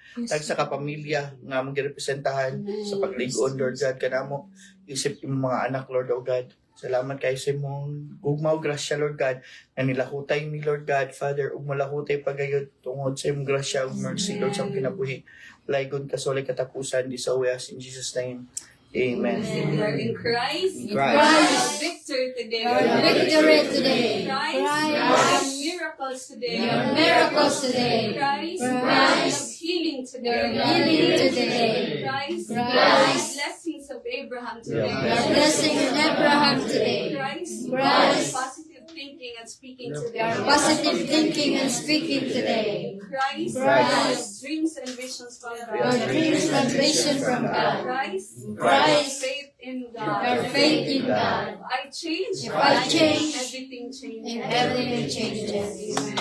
kapamilya nga among girepresentahan sa pagligon, Lord God, kanamo isip imong mga anak, Lord, oh God. Salamat kayo sa imong ugmaw grasya, Lord God, na nilahutay ni Lord God, Father, ug malahutay pagayod tungod sa imong grasya ug mercy, Lord, sa among kinabuhi. Laygon kasulay katapusan di sa uyas in Jesus' name. Amen. We are in Christ. Christ. Victory today. Victory today. Christ. Miracles today. Miracles today. Christ. Christ. Healing today. Healing today. Christ. Christ. Blessings of Abraham today. Blessing in Abraham today. Christ. Christ. Positive thinking and speaking today. Positive thinking and speaking today. Christ. Christ. Dreams and visions from Your God. dreams and vision from God. Christ. Christ. Faith in Your God. faith in God. If I change, If I change, everything changes. and everything changes. Amen.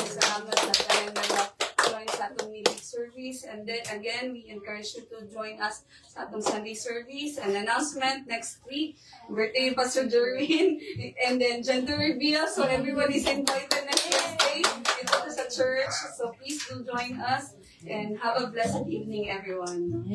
Salamat sa tayo nag-join sa atong midweek service. And then again, we encourage you to join us sa atong Sunday service. An announcement next week, birthday ni Pastor Jerwin, and then gender reveal. So everyone is invited next Wednesday dito sa church. So please do join us and have a blessed evening, everyone.